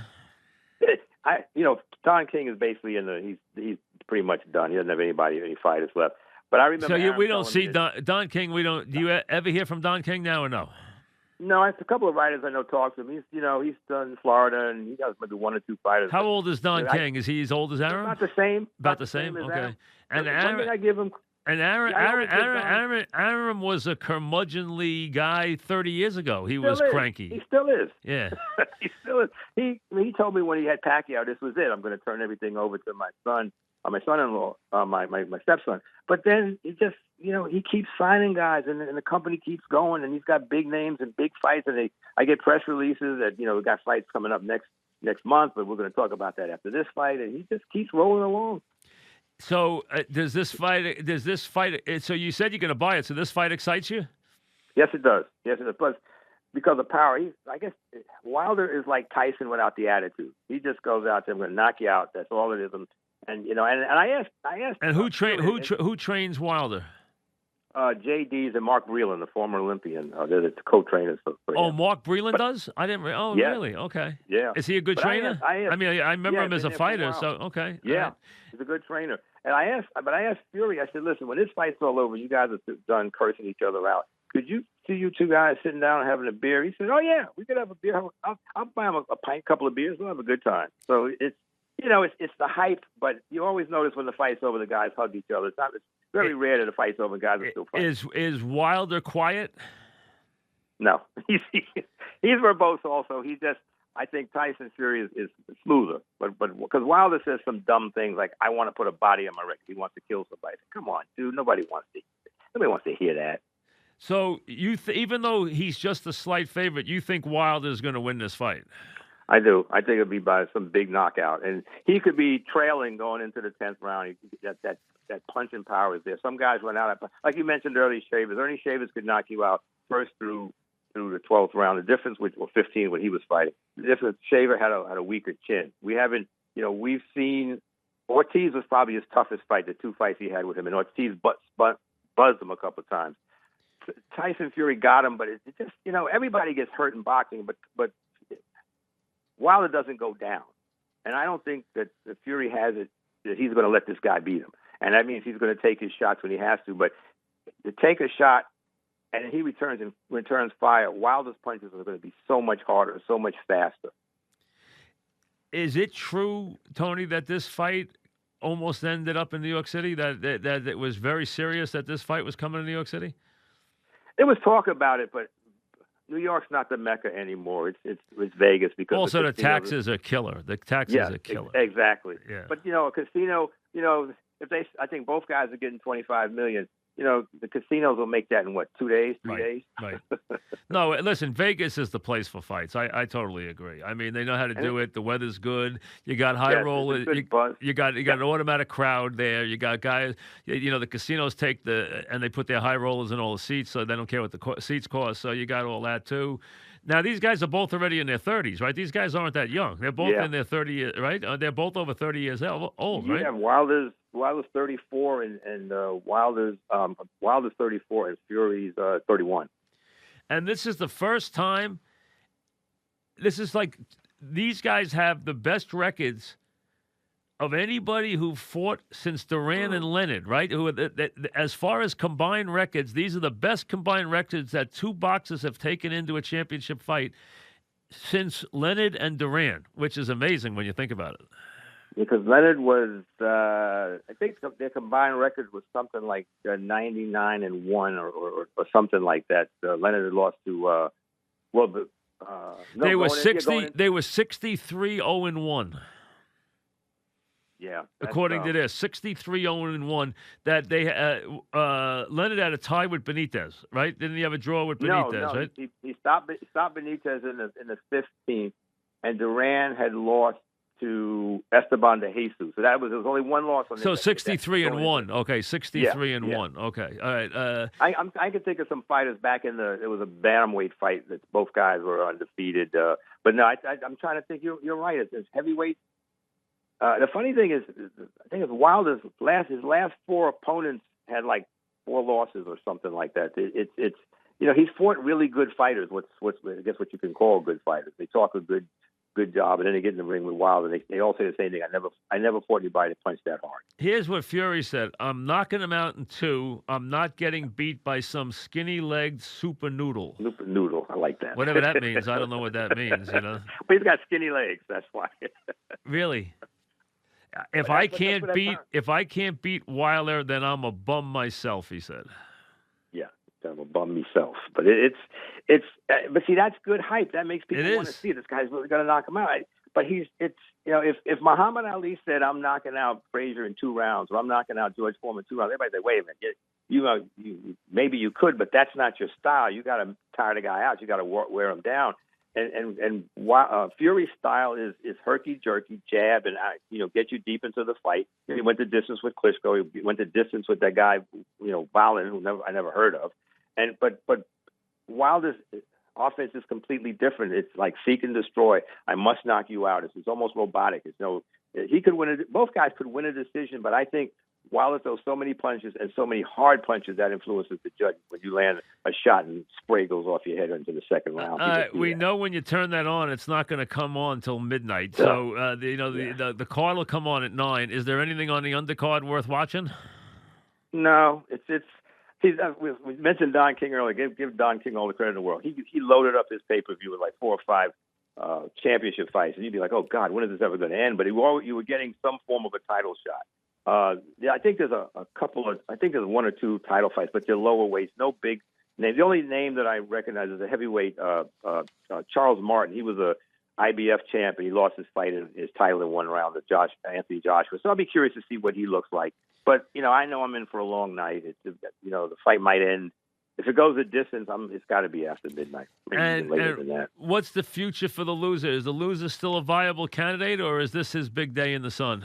Don King is basically he's pretty much done. He doesn't have any fighters left. But I remember. So we don't see Don King. We don't. Do you ever hear from Don King now or no? No, it's a couple of writers I know talk to him. He's done Florida, and he has maybe 1 or 2 fighters. How old is Don King? Is he as old as Arum? About the same. About the same. Okay. Arum. And One thing I give him. And Arum was a curmudgeonly guy 30 years ago. He was cranky. He still is. Yeah. He still is. He told me when he had Pacquiao, this was it. I'm going to turn everything over to my son, my son-in-law, my stepson. But then he just, he keeps signing guys, and the company keeps going, and he's got big names and big fights. And I get press releases that, we got fights coming up next month, but we're going to talk about that after this fight. And he just keeps rolling along. So does this fight? So you said you're going to buy it. So this fight excites you? Yes, it does. Plus, because of power, I guess Wilder is like Tyson without the attitude. He just goes out there, I'm going to knock you out. That's all it is. And I asked. And who trains Wilder? JD's and Mark Breland, the former Olympian. They're the co-trainers for him. Mark Breland does? I didn't. Yeah. Really? Okay. Yeah. Is he a good trainer? I remember him as a fighter. So okay. Yeah, he's a good trainer. And I asked Fury. I said, listen, when this fight's all over, you guys are done cursing each other out. Could you see you two guys sitting down and having a beer? He said, oh yeah, we could have a beer. I'll buy him a pint, couple of beers. We'll have a good time. So it's the hype, but you always notice when the fight's over, the guys hug each other. It's very rare that the fight's over and guys are still fighting. Is Wilder quiet? No, he's verbose. Also, I think Tyson Fury is smoother, but because Wilder says some dumb things like, "I want to put a body on my record." He wants to kill somebody. Come on, dude. Nobody wants to hear that. So even though he's just a slight favorite, you think Wilder's going to win this fight? I do. I think it'll be by some big knockout, and he could be trailing going into the 10th round. That punching power is there. Some guys went out, like you mentioned, Ernie Shavers could knock you out first through the 12th round. The difference with 15 when he was fighting, the difference, Shaver had a weaker chin. We haven't, we've seen Ortiz was probably his toughest fight, the 2 fights he had with him, and Ortiz buzzed him a couple of times. Tyson Fury got him, but it's just, everybody gets hurt in boxing, but Wilder doesn't go down. And I don't think that Fury has it, that he's going to let this guy beat him. And that means he's going to take his shots when he has to. But to take a shot and he returns fire, Wilder's punches are going to be so much harder, so much faster. Is it true, Tony, that this fight almost ended up in New York City? That it was very serious that this fight was coming to New York City? There was talk about it, but New York's not the Mecca anymore. It's Vegas because also the taxes are killer. The taxes are killer. Exactly. Yeah. But a casino, I think both guys are getting $25 million. The casinos will make that in 2 days, 3 days? Right. No, listen, Vegas is the place for fights. I totally agree. I mean, they know how to do it. The weather's good. You got high roll. You got an automatic crowd there. You got guys. The casinos and they put their high rollers in all the seats, so they don't care what the seats cost. So you got all that too. Now these guys are both already in their 30s, right? These guys aren't that young. They're both in their 30s, right? They're both over 30 years old, right? Yeah, Wilder's 34 and Wilder's 34 and Fury's 31. And this is the first time. This is like these guys have the best records of anybody who fought since Duran and Leonard, right? As far as combined records, these are the best combined records that two boxers have taken into a championship fight since Leonard and Duran, which is amazing when you think about it. Because Leonard was, I think their combined record was something like 99-1 or something like that. Leonard had lost to, they were 63-0-1. Yeah. According to this, 63-0-1. That they Leonard had a tie with Benitez, right? Didn't he have a draw with Benitez? Right? He stopped Benitez in the 15th, and Duran had lost to Esteban de Jesus. So there was only one loss on. So 63-1. Okay, 63-1. Okay, all right. I can think of some fighters back in it was a bantamweight fight that both guys were undefeated. But no, I'm trying to think. You're right. It's heavyweight. The funny thing is, I think it's Wilder's his last 4 opponents had like 4 losses or something like that. It's he's fought really good fighters. What's I guess what you can call good fighters. They talk a good job, and then they get in the ring with Wilder. They all say the same thing. I never fought anybody that punched that hard. Here's what Fury said: "I'm knocking him out in 2. I'm not getting beat by some skinny-legged super noodle." Super noodle, I like that. Whatever that means, I don't know what that means. But he's got skinny legs. That's why. Really? If I can't beat Wilder, then I'm a bum myself, he said. Yeah, I'm a bum myself. But but see, that's good hype. That makes people want to see this guy's really going to knock him out. But if Muhammad Ali said, "I'm knocking out Frazier in 2 rounds," or "I'm knocking out George Foreman in 2 rounds," everybody say, "Wait a minute, you maybe you could, but that's not your style. You got to tire the guy out. You got to wear him down." And Fury's style is herky-jerky, jab, and get you deep into the fight. He went the distance with Klitschko. He went the distance with that guy, Balin, who I never heard of. But Wilder's offense is completely different. It's like seek and destroy. I must knock you out. It's almost robotic. He could win it. Both guys could win a decision, but I think Wilder throws so many punches and so many hard punches that influences the judge when you land a shot and spray goes off your head into the second round. We know when you turn that on, it's not going to come on until midnight. So the card will come on at 9. Is there anything on the undercard worth watching? No, we mentioned Don King earlier. Give Don King all the credit in the world. He loaded up his pay-per-view with like 4 or 5 championship fights, and you'd be like, "Oh God, when is this ever going to end?" But you were getting some form of a title shot. I think there's a couple of. I think there's 1 or 2 title fights, but they're lower weights. No big name. The only name that I recognize is a heavyweight, Charles Martin. He was a IBF champ, and he lost his title in 1 round to Anthony Joshua. So I'll be curious to see what he looks like. But I know I'm in for a long night. The fight might end. If it goes a distance, it's got to be after midnight. Maybe later than that. What's the future for the loser? Is the loser still a viable candidate, or is this his big day in the sun?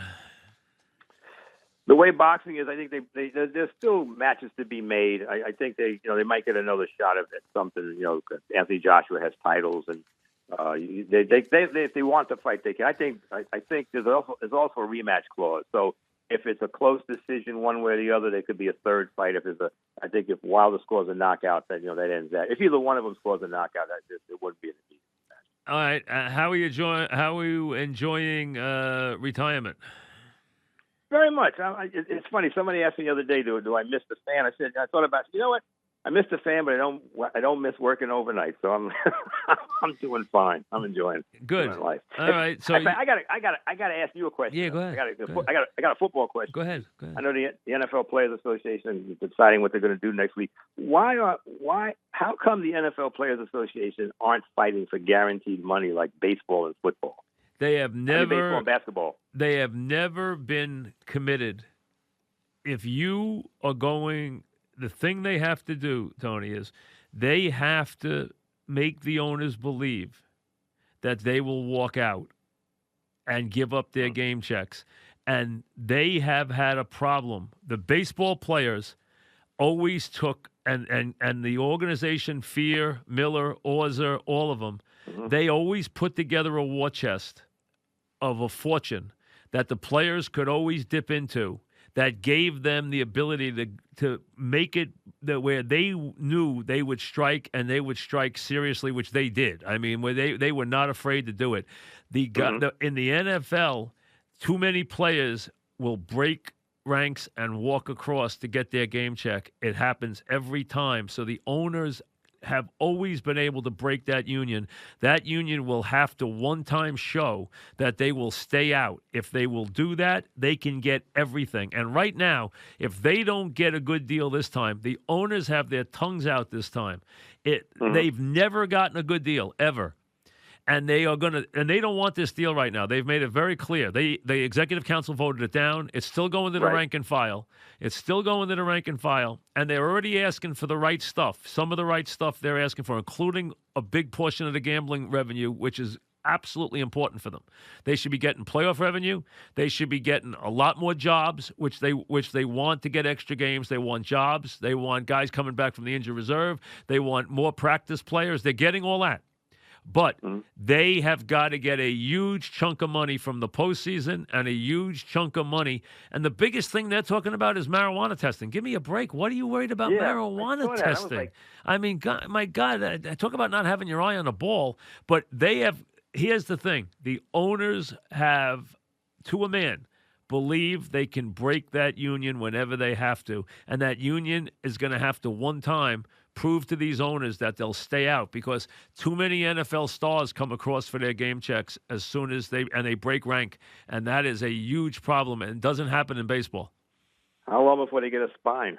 The way boxing is, I think there's still matches to be made. I think they might get another shot at something. Anthony Joshua has titles, and If they want to fight, they can. I think there's also a rematch clause. So if it's a close decision one way or the other, there could be a third fight. I think if Wilder scores a knockout, then that ends that. If either one of them scores a knockout, it wouldn't be an immediate match. All right, how are you enjoying retirement? Very much. It's funny. Somebody asked me the other day, "Do I miss the fan?" I said, I thought about it. You know what? I miss the fan, but I don't miss working overnight. So I'm I'm doing fine. I'm enjoying Good. life. All right. So I got to ask you a question. Yeah, go ahead. I got a football question. Go ahead. I know the NFL Players Association is deciding what they're going to do next week. How come the NFL Players Association aren't fighting for guaranteed money like baseball and football? They have never baseball and basketball. They have never been committed. If you are going, the thing they have to do, Tony, is they have to make the owners believe that they will walk out and give up their game checks. And they have had a problem. The baseball players always took, and the organization, Fear, Miller, Orzer, all of them, they always put together a war chest of a fortune that the players could always dip into, that gave them the ability to make it where they knew they would strike, and they would strike seriously, which they did. I mean, where they were not afraid to do it. In the NFL, too many players will break ranks and walk across to get their game check. It happens every time. So the owners have always been able to break that union. That union will have to one time show that they will stay out. If they will do that, they can get everything. And right now, if they don't get a good deal this time, the owners have their tongues out this time. They've never gotten a good deal, ever. And they don't want this deal right now. They've made it very clear. The executive council voted it down. It's still going to the rank and file. It's still going to the rank and file. And they're already asking for the right stuff. Some of the right stuff they're asking for, including a big portion of the gambling revenue, which is absolutely important for them. They should be getting playoff revenue. They should be getting a lot more jobs, which they want to get extra games. They want jobs. They want guys coming back from the injured reserve. They want more practice players. They're getting all that. But they have got to get a huge chunk of money from the postseason and a huge chunk of money. And the biggest thing they're talking about is marijuana testing. Give me a break. What are you worried about marijuana testing? I mean, God, my God, I talk about not having your eye on the ball. But they have – here's the thing. The owners have, to a man, believe they can break that union whenever they have to. And that union is going to have to one time – prove to these owners that they'll stay out, because too many NFL stars come across for their game checks as soon as they break rank, and that is a huge problem, and it doesn't happen in baseball. How long before they get a spine?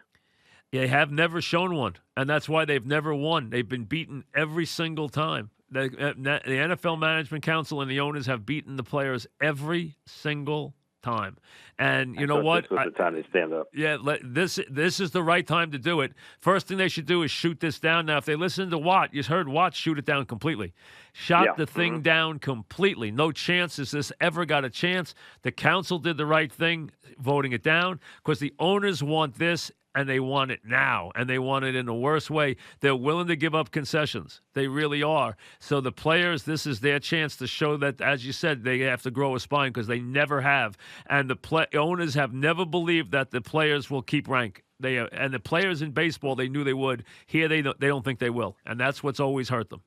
They have never shown one, and that's why they've never won. They've been beaten every single time. The NFL Management Council and the owners have beaten the players every single time. And you know what? This was the time to stand up. Yeah, this is the right time to do it. First thing they should do is shoot this down. Now, if they listen to Watt, you heard Watt shoot it down completely. Shot the thing down completely. No chance has this ever got a chance. The council did the right thing voting it down, because the owners want this, and they want it now, and they want it in a worse way. They're willing to give up concessions. They really are. So the players, this is their chance to show that, as you said, they have to grow a spine, because they never have. And the owners have never believed that the players will keep rank. And the players in baseball, they knew they would. Here, they don't think they will. And that's what's always hurt them.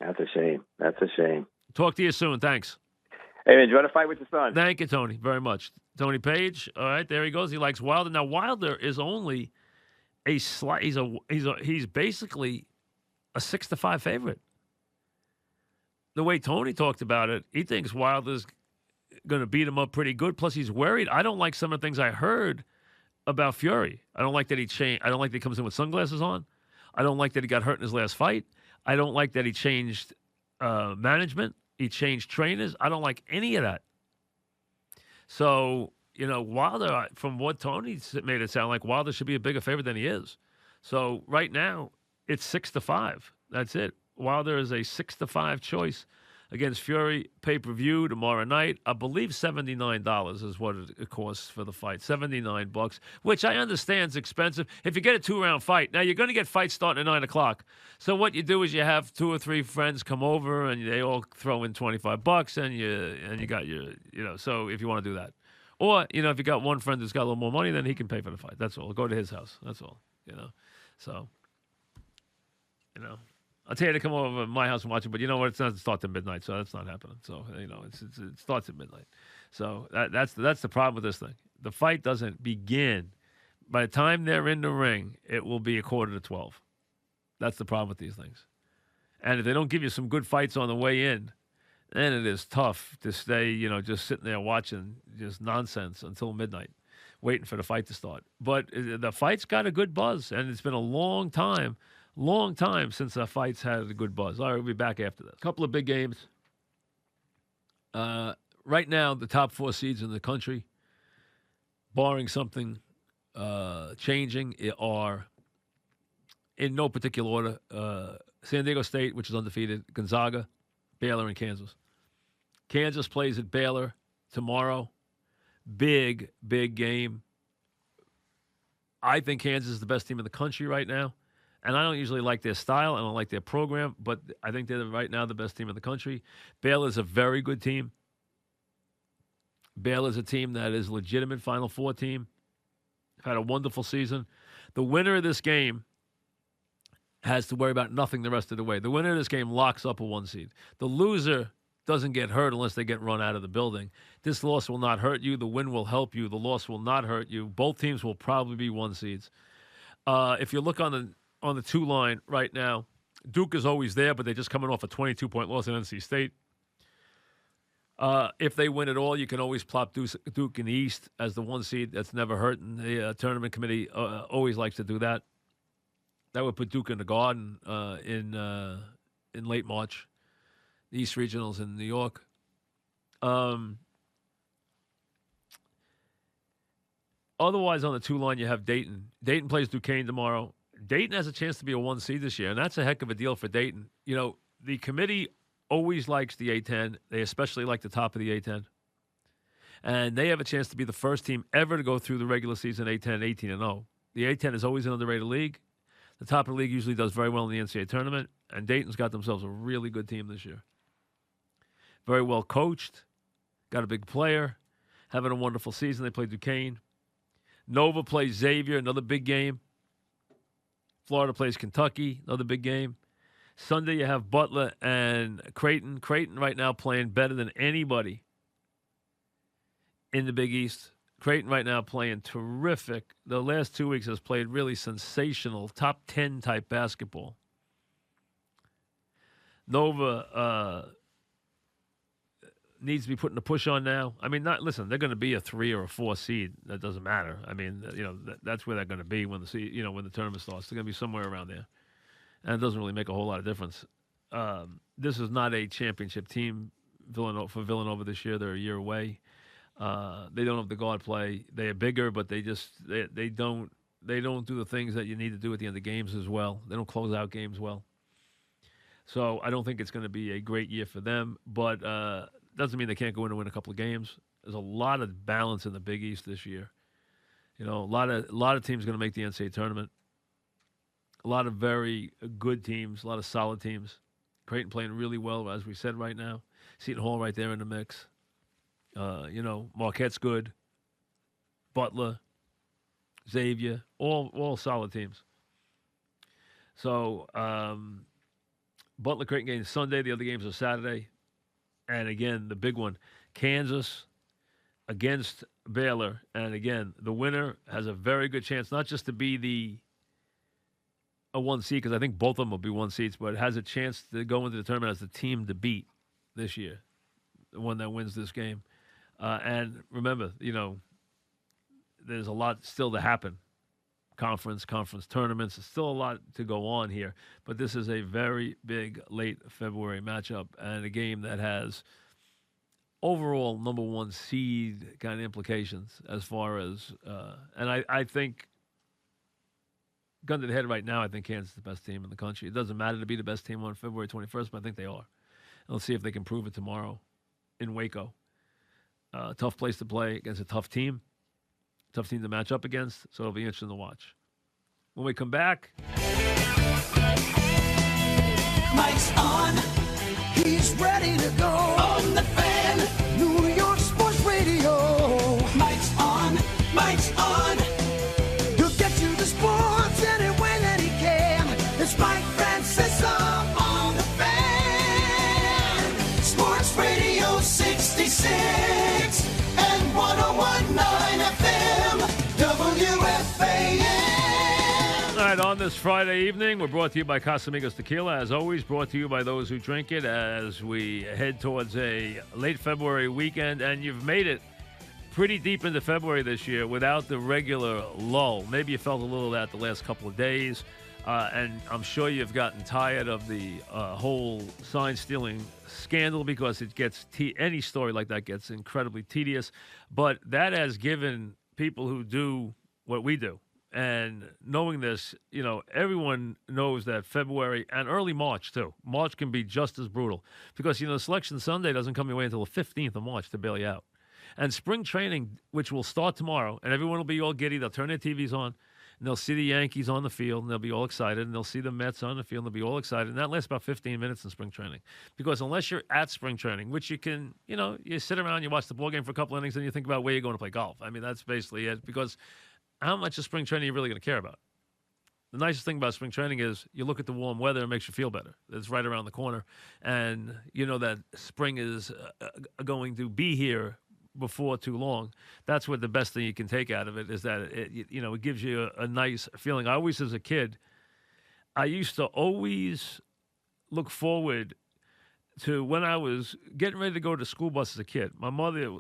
That's a shame. That's a shame. Talk to you soon. Thanks. Hey, man, enjoy the fight with your son. Thank you, Tony, very much. Tony Page. All right, there he goes. He likes Wilder. Now, Wilder is only a slight. He's basically a 6-5 favorite. The way Tony talked about it, he thinks Wilder's going to beat him up pretty good. Plus, he's worried. I don't like some of the things I heard about Fury. I don't like that he changed. I don't like that he comes in with sunglasses on. I don't like that he got hurt in his last fight. I don't like that he changed management. He changed trainers. I don't like any of that. So, Wilder, from what Tony made it sound like, Wilder should be a bigger favorite than he is. So right now, it's 6-5. That's it. Wilder is a 6-5 choice against Fury, pay-per-view tomorrow night. I believe $79 is what it costs for the fight. $79, which I understand is expensive. If you get a 2-round fight, now you're going to get fights starting at 9 o'clock. So what you do is you have 2 or 3 friends come over and they all throw in $25 and you got your, so if you want to do that. Or, if you got one friend that's got a little more money, then he can pay for the fight. That's all. Go to his house. That's all, So, I'll tell you to come over to my house and watch it, but you know what? It doesn't start till midnight, so that's not happening. So, it starts at midnight. So that's the problem with this thing. The fight doesn't begin. By the time they're in the ring, it will be 11:45. That's the problem with these things. And if they don't give you some good fights on the way in, then it is tough to stay, just sitting there watching just nonsense until midnight, waiting for the fight to start. But the fight's got a good buzz, and it's been a long time since the fight's had a good buzz. All right, we'll be back after this. A couple of big games. Right now, the top 4 seeds in the country, barring something changing, are in no particular order. San Diego State, which is undefeated, Gonzaga, Baylor, and Kansas. Kansas plays at Baylor tomorrow. Big, big game. I think Kansas is the best team in the country right now. And I don't usually like their style. I don't like their program. But I think they're right now the best team in the country. Baylor's a very good team. Baylor's a team that is a legitimate Final Four team. Had a wonderful season. The winner of this game has to worry about nothing the rest of the way. The winner of this game locks up a 1 seed. The loser doesn't get hurt unless they get run out of the building. This loss will not hurt you. The win will help you. The loss will not hurt you. Both teams will probably be 1 seeds. If you look on the 2 line right now, Duke is always there, but they're just coming off a 22-point loss at NC State. If they win it all, you can always plop Duke in the East as the 1 seed. That's never hurt, and the tournament committee always likes to do that. That would put Duke in the Garden in late March. The East Regionals in New York. Otherwise, on the 2 line, you have Dayton. Dayton plays Duquesne tomorrow. Dayton has a chance to be a 1 seed this year, and that's a heck of a deal for Dayton. The committee always likes the A-10. They especially like the top of the A-10. And they have a chance to be the first team ever to go through the regular season A-10 18-0. The A-10 is always an underrated league. The top of the league usually does very well in the NCAA tournament, and Dayton's got themselves a really good team this year. Very well coached, got a big player, having a wonderful season. They play Duquesne. Nova plays Xavier, another big game. Florida plays Kentucky, another big game. Sunday you have Butler and Creighton. Creighton right now playing better than anybody in the Big East. Creighton right now playing terrific. The last 2 weeks has played really sensational, top 10 type basketball. Nova needs to be putting a push on now. I mean, listen, they're going to be a 3 or a 4 seed. That doesn't matter. I mean, that's where they're going to be when the tournament starts. They're going to be somewhere around there, and it doesn't really make a whole lot of difference. This is not a championship team for Villanova this year. They're a year away. They don't have the guard play. They are bigger, but they don't do the things that you need to do at the end of games as well. They don't close out games well. So I don't think it's going to be a great year for them, but doesn't mean they can't go in and win a couple of games. There's a lot of balance in the Big East this year. A lot of teams going to make the NCAA tournament. A lot of very good teams, a lot of solid teams. Creighton playing really well, as we said right now. Seton Hall right there in the mix. Marquette's good. Butler, Xavier, all solid teams. So Butler Creighton games Sunday. The other games are Saturday. And again, the big one, Kansas against Baylor. And again, the winner has a very good chance, not just to be a 1 seed, because I think both of them will be 1 seeds, but has a chance to go into the tournament as the team to beat this year, the one that wins this game. And remember, there's a lot still to happen. Conference tournaments. There's still a lot to go on here. But this is a very big late February matchup and a game that has overall number 1 seed kind of implications as far as and I think, gun to the head right now, I think Kansas is the best team in the country. It doesn't matter to be the best team on February 21st, but I think they are. Let's see if they can prove it tomorrow in Waco. Tough place to play against a tough team to match up against. So it'll be interesting to watch. When we come back, Mike's on. He's ready to go. On the Fan. New York Sports Radio. Mike's on. Mike's on. He'll get you the sports any way that he can. It's Mike Francesa on the Fan. Sports Radio 66 and 101.9 FM. WFAN. all right, on this Friday evening, we're brought to you by Casamigos Tequila. As always, brought to you by those who drink it as we head towards a late February weekend. And you've made it pretty deep into February this year without the regular lull. Maybe you felt a little of that the last couple of days. And I'm sure you've gotten tired of the whole sign-stealing scandal because it gets any story like that gets incredibly tedious. But that has given people who do what we do. And knowing this, you know, everyone knows that February and early March, too. March can be just as brutal because, you know, Selection Sunday doesn't come your way until the 15th of March to bail you out. And spring training, which will start tomorrow, and everyone will be all giddy. They'll turn their TVs on, and they'll see the Yankees on the field, and they'll be all excited. And they'll see the Mets on the field, and they'll be all excited. And that lasts about 15 minutes in spring training. Because unless you're at spring training, which you can, you know, you sit around, you watch the ball game for a couple innings, and you think about where you're going to play golf. I mean, that's basically it. Because how much of spring training are you really going to care about? The nicest thing about spring training is you look at the warm weather, it makes you feel better. It's right around the corner. And you know that spring is going to be here before too long. That's what the best thing you can take out of it is that, it gives you a nice feeling. I always, as a kid, I used to always look forward to when I was getting ready to go to school bus as a kid. My mother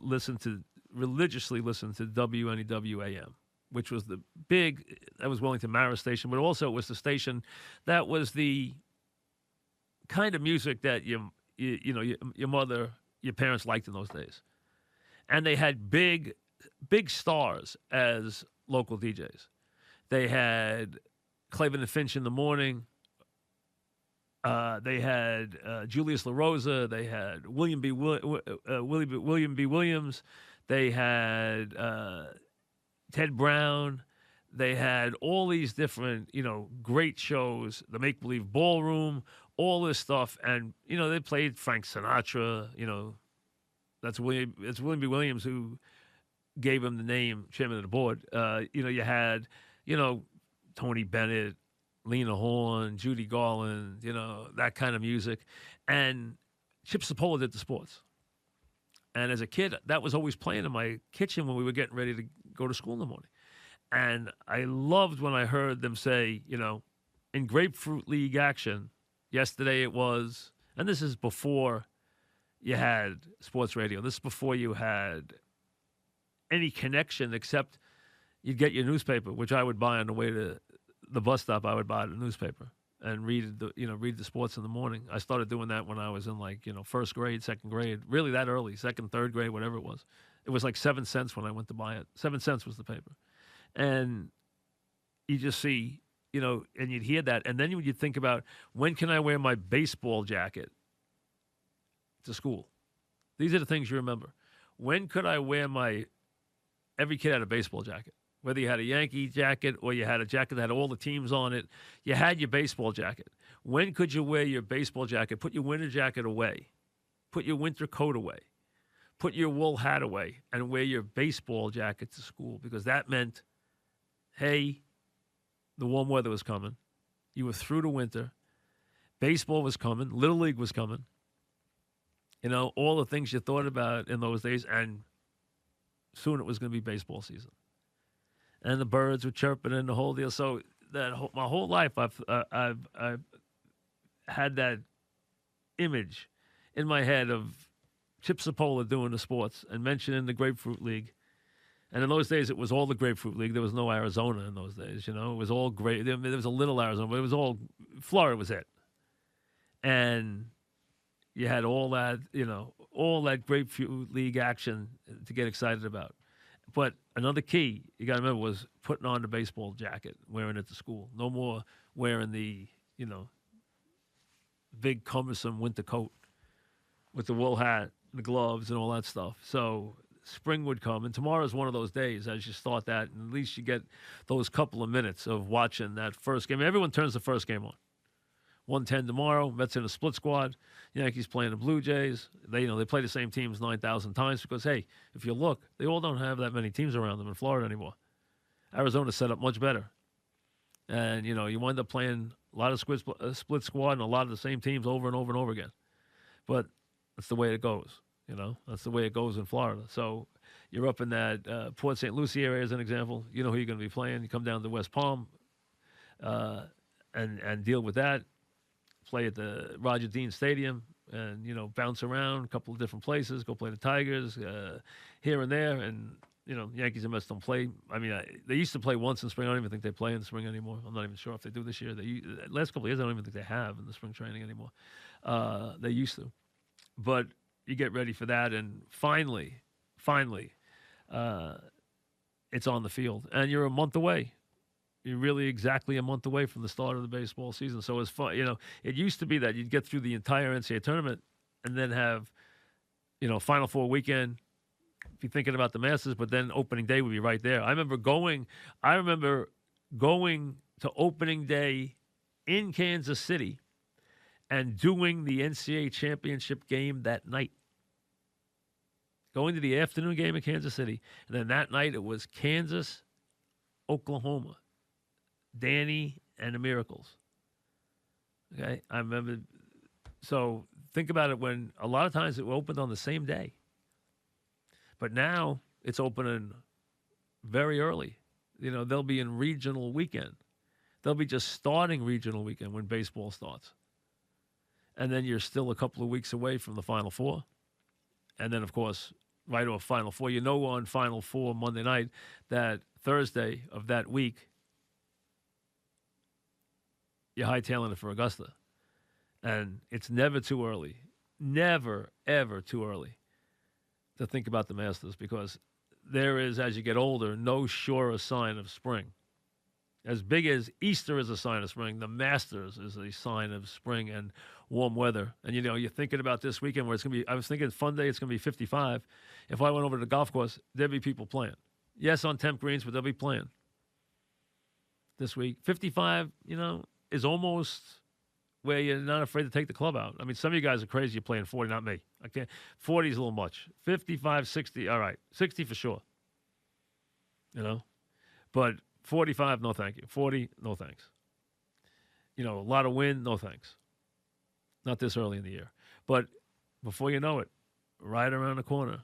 religiously listened to WNEW-AM. Which was the that was Wellington Mara station, but also it was the station that was the kind of music that your mother, your parents liked in those days. And they had big stars as local DJs. They had Clavin and Finch in the morning. They had Julius LaRosa. They had William B. Williams. They had Ted Brown. They had all these different, great shows, the Make Believe Ballroom, all this stuff. And, they played Frank Sinatra, that's William B. Williams who gave him the name chairman of the board. You had, Tony Bennett, Lena Horne, Judy Garland, that kind of music. And Chip Sapola did the sports. And as a kid, that was always playing in my kitchen when we were getting ready to go to school in the morning. And I loved when I heard them say, in Grapefruit League action, yesterday it was, and this is before you had sports radio. This is before you had any connection except you'd get your newspaper, which I would buy on the way to the bus stop. I would buy the newspaper and read the sports in the morning. I started doing that when I was in first grade, second grade, really that early, second, third grade, whatever it was. It was like 7 cents when I went to buy it. 7 cents was the paper. And you just see, and you'd hear that. And then you'd think about, when can I wear my baseball jacket to school? These are the things you remember. When could I wear every kid had a baseball jacket. Whether you had a Yankee jacket or you had a jacket that had all the teams on it, you had your baseball jacket. When could you wear your baseball jacket? Put your winter jacket away. Put your winter coat away. Put your wool hat away and wear your baseball jacket to school, because that meant, hey, the warm weather was coming. You were through the winter. Baseball was coming. Little League was coming. All the things you thought about in those days, and soon it was going to be baseball season. And the birds were chirping and the whole deal. So my whole life, I've had that image in my head of Chip Sapola doing the sports and mentioning the Grapefruit League. And in those days, it was all the Grapefruit League. There was no Arizona in those days. It was all great. There was a little Arizona, but it was all Florida was it. And you had all that, all that Grapefruit League action to get excited about. But another key you got to remember was putting on the baseball jacket, wearing it to school. No more wearing the, big cumbersome winter coat. with the wool hat, the gloves, and all that stuff. So spring would come, and tomorrow is one of those days as you start that, and at least you get those couple of minutes of watching that first game. Everyone turns the first game on. 1:10 tomorrow. Mets in a split squad. Yankees playing the Blue Jays. They play the same teams 9,000 times because, hey, if you look, they all don't have that many teams around them in Florida anymore. Arizona's set up much better. And, you wind up playing a lot of split squad and a lot of the same teams over and over and over again. But that's the way it goes. That's the way it goes in Florida. So you're up in that Port St. Lucie area as an example. You know who you're going to be playing. You come down to West Palm and deal with that. Play at the Roger Dean Stadium and, bounce around a couple of different places, go play the Tigers here and there. And, Yankees and Mets don't play. I mean, they used to play once in spring. I don't even think they play in spring anymore. I'm not even sure if they do this year. Last couple of years, I don't even think they have in the spring training anymore. They used to. But you get ready for that. And finally, it's on the field. And you're a month away. You're really exactly a month away from the start of the baseball season. So it's fun. It used to be that you'd get through the entire NCAA tournament and then have, Final Four weekend, be thinking about the Masters, but then opening day would be right there. I remember going to opening day in Kansas City and doing the NCAA championship game that night. Going to the afternoon game in Kansas City. And then that night it was Kansas, Oklahoma. Danny and the Miracles. Okay, I remember. So think about it, when a lot of times it opened on the same day. But now it's opening very early. They'll be in regional weekend. They'll be just starting regional weekend when baseball starts. And then you're still a couple of weeks away from the Final Four. And then, of course, right off Final Four. On Final Four Monday night that Thursday of that week, you're hightailing it for Augusta. And it's never too early, never, ever too early to think about the Masters, because there is, as you get older, no surer sign of spring. As big as Easter is a sign of spring, the Masters is a sign of spring and warm weather. And, you're thinking about this weekend where it's going to be, I was thinking fun day, it's going to be 55. If I went over to the golf course, there'd be people playing. Yes, on temp greens, but they'll be playing this week. 55, is almost where you're not afraid to take the club out. I mean, some of you guys are crazy. You're playing 40, not me. I can't. 40 is a little much. 55, 60, all right. 60 for sure. But 45, no thank you. 40, no thanks. A lot of wind, no thanks. Not this early in the year. But before you know it, right around the corner,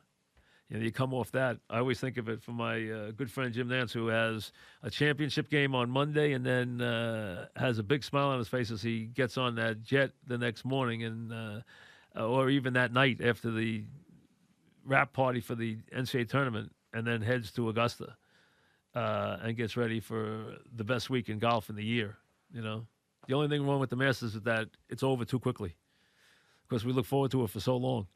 you come off that. I always think of it from my good friend Jim Nance, who has a championship game on Monday and then has a big smile on his face as he gets on that jet the next morning, and or even that night after the wrap party for the NCAA tournament, and then heads to Augusta and gets ready for the best week in golf in the year. The only thing wrong with the Masters is that it's over too quickly, because we look forward to it for so long,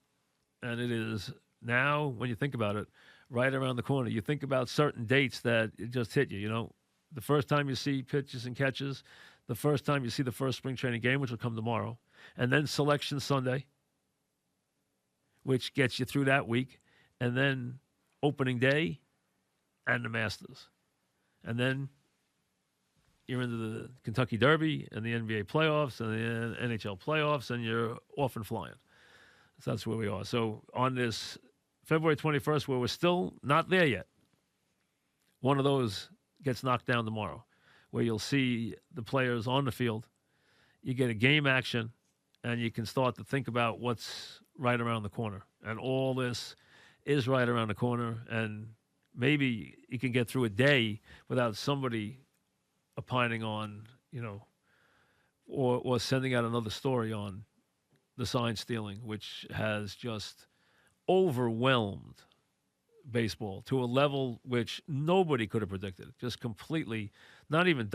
and it is. Now, when you think about it, right around the corner, you think about certain dates that it just hit you. The first time you see pitches and catches, the first time you see the first spring training game, which will come tomorrow, and then Selection Sunday, which gets you through that week, and then opening day and the Masters. And then you're into the Kentucky Derby and the NBA playoffs and the NHL playoffs, and you're off and flying. So that's where we are. So on this February 21st, where we're still not there yet, one of those gets knocked down tomorrow, where you'll see the players on the field. You get a game action, and you can start to think about what's right around the corner. And all this is right around the corner, and maybe you can get through a day without somebody opining on, or sending out another story on the sign stealing, which has just overwhelmed baseball to a level which nobody could have predicted. Just completely, not even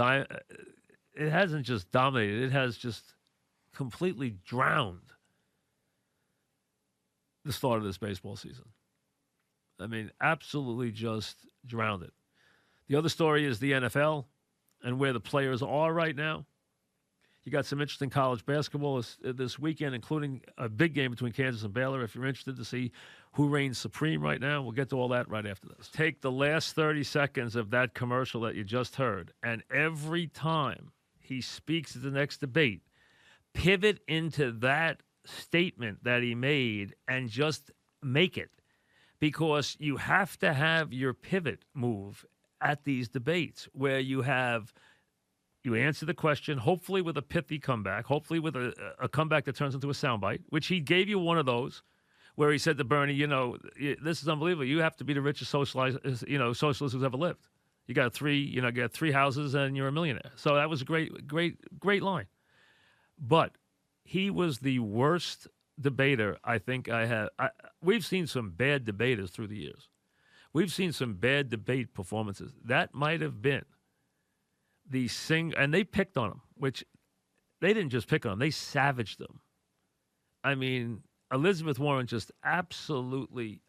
it hasn't just dominated, it has just completely drowned the start of this baseball season. I mean, absolutely just drowned it. The other story is the NFL and where the players are right now. You got some interesting college basketball this weekend, including a big game between Kansas and Baylor. If you're interested to see who reigns supreme right now, we'll get to all that right after this. Take the last 30 seconds of that commercial that you just heard, and every time he speaks at the next debate, pivot into that statement that he made and just make it. Because you have to have your pivot move at these debates where you answer the question, hopefully with a pithy comeback, hopefully with a comeback that turns into a soundbite, which he gave you one of those where he said to Bernie, this is unbelievable. You have to be the richest socialist who's ever lived. You got three houses and you're a millionaire. So that was a great line. But he was the worst debater I think I have. We've seen some bad debaters through the years. We've seen some bad debate performances. That might have been and they picked on him, which they didn't just pick on him, they savaged him. I mean, Elizabeth Warren just absolutely,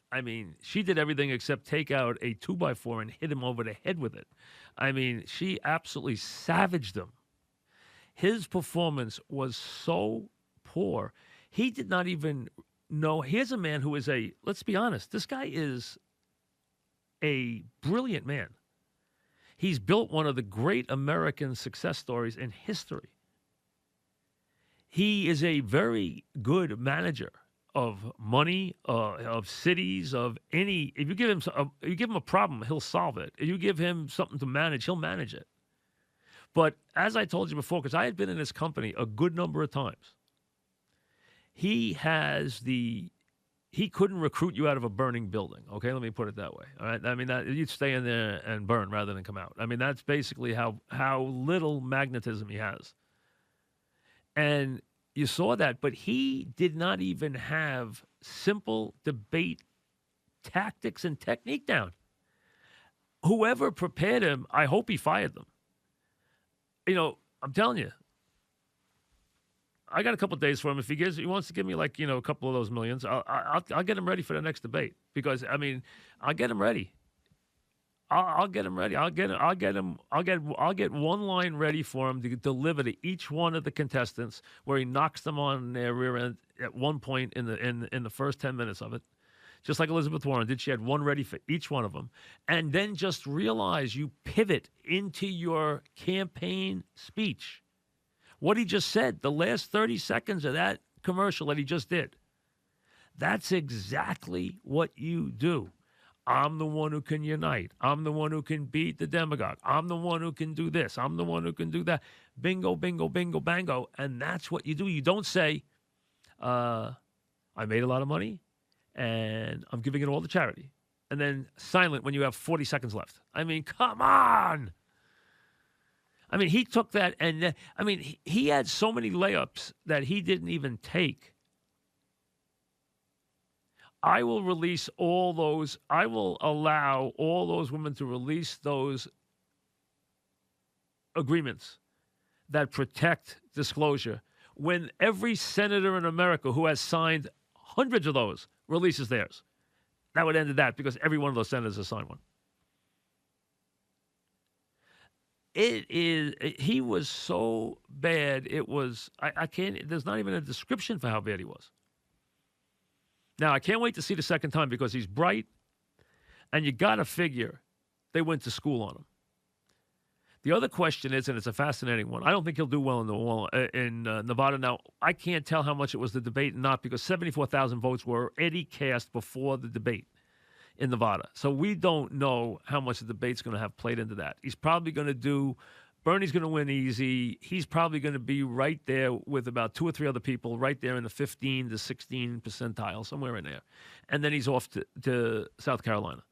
she did everything except take out a 2x4 and hit him over the head with it. She absolutely savaged him. His performance was so poor. He did not even know. Here's a man who is let's be honest, this guy is a brilliant man. He's built one of the great American success stories in history. He is a very good manager of money, of cities, of any. If you give him a problem, he'll solve it. If you give him something to manage, he'll manage it. But as I told you before, because I had been in his company a good number of times, he couldn't recruit you out of a burning building. Okay, let me put it that way. All right, you'd stay in there and burn rather than come out. That's basically how little magnetism he has. And you saw that, but he did not even have simple debate tactics and technique down. Whoever prepared him, I hope he fired them. I'm telling you, I got a couple of days for him. If he wants to give me a couple of those millions, I'll get him ready for the next debate. Because I'll get him ready. I'll get him ready. I'll get one line ready for him to deliver to each one of the contestants, where he knocks them on their rear end at one point in the first 10 minutes of it. Just like Elizabeth Warren did. She had one ready for each one of them. And then just realize you pivot into your campaign speech. What he just said, the last 30 seconds of that commercial that he just did, that's exactly what you do. I'm the one who can unite. I'm the one who can beat the demagogue. I'm the one who can do this. I'm the one who can do that. Bingo, bingo, bingo, bango. And that's what you do. You don't say, I made a lot of money and I'm giving it all to charity. And then silent when you have 40 seconds left. Come on. He took that and, he had so many layups that he didn't even take. I will release all those. I will allow all those women to release those agreements that protect disclosure when every senator in America who has signed hundreds of those releases theirs. That would end that because every one of those senators has signed one. He was so bad. It was, I can't, there's not even a description for how bad he was. Now, I can't wait to see the second time because he's bright, and you got to figure they went to school on him. The other question is, and it's a fascinating one, I don't think he'll do well in Nevada. Now, I can't tell how much it was the debate and not because 74,000 votes were already cast before the debate in Nevada. So we don't know how much the debate's going to have played into that. He's probably going to do Bernie's going to win easy. He's probably going to be right there with about 2 or 3 other people, right there in the 15 to 16 percentile, somewhere in there. And then he's off to South Carolina.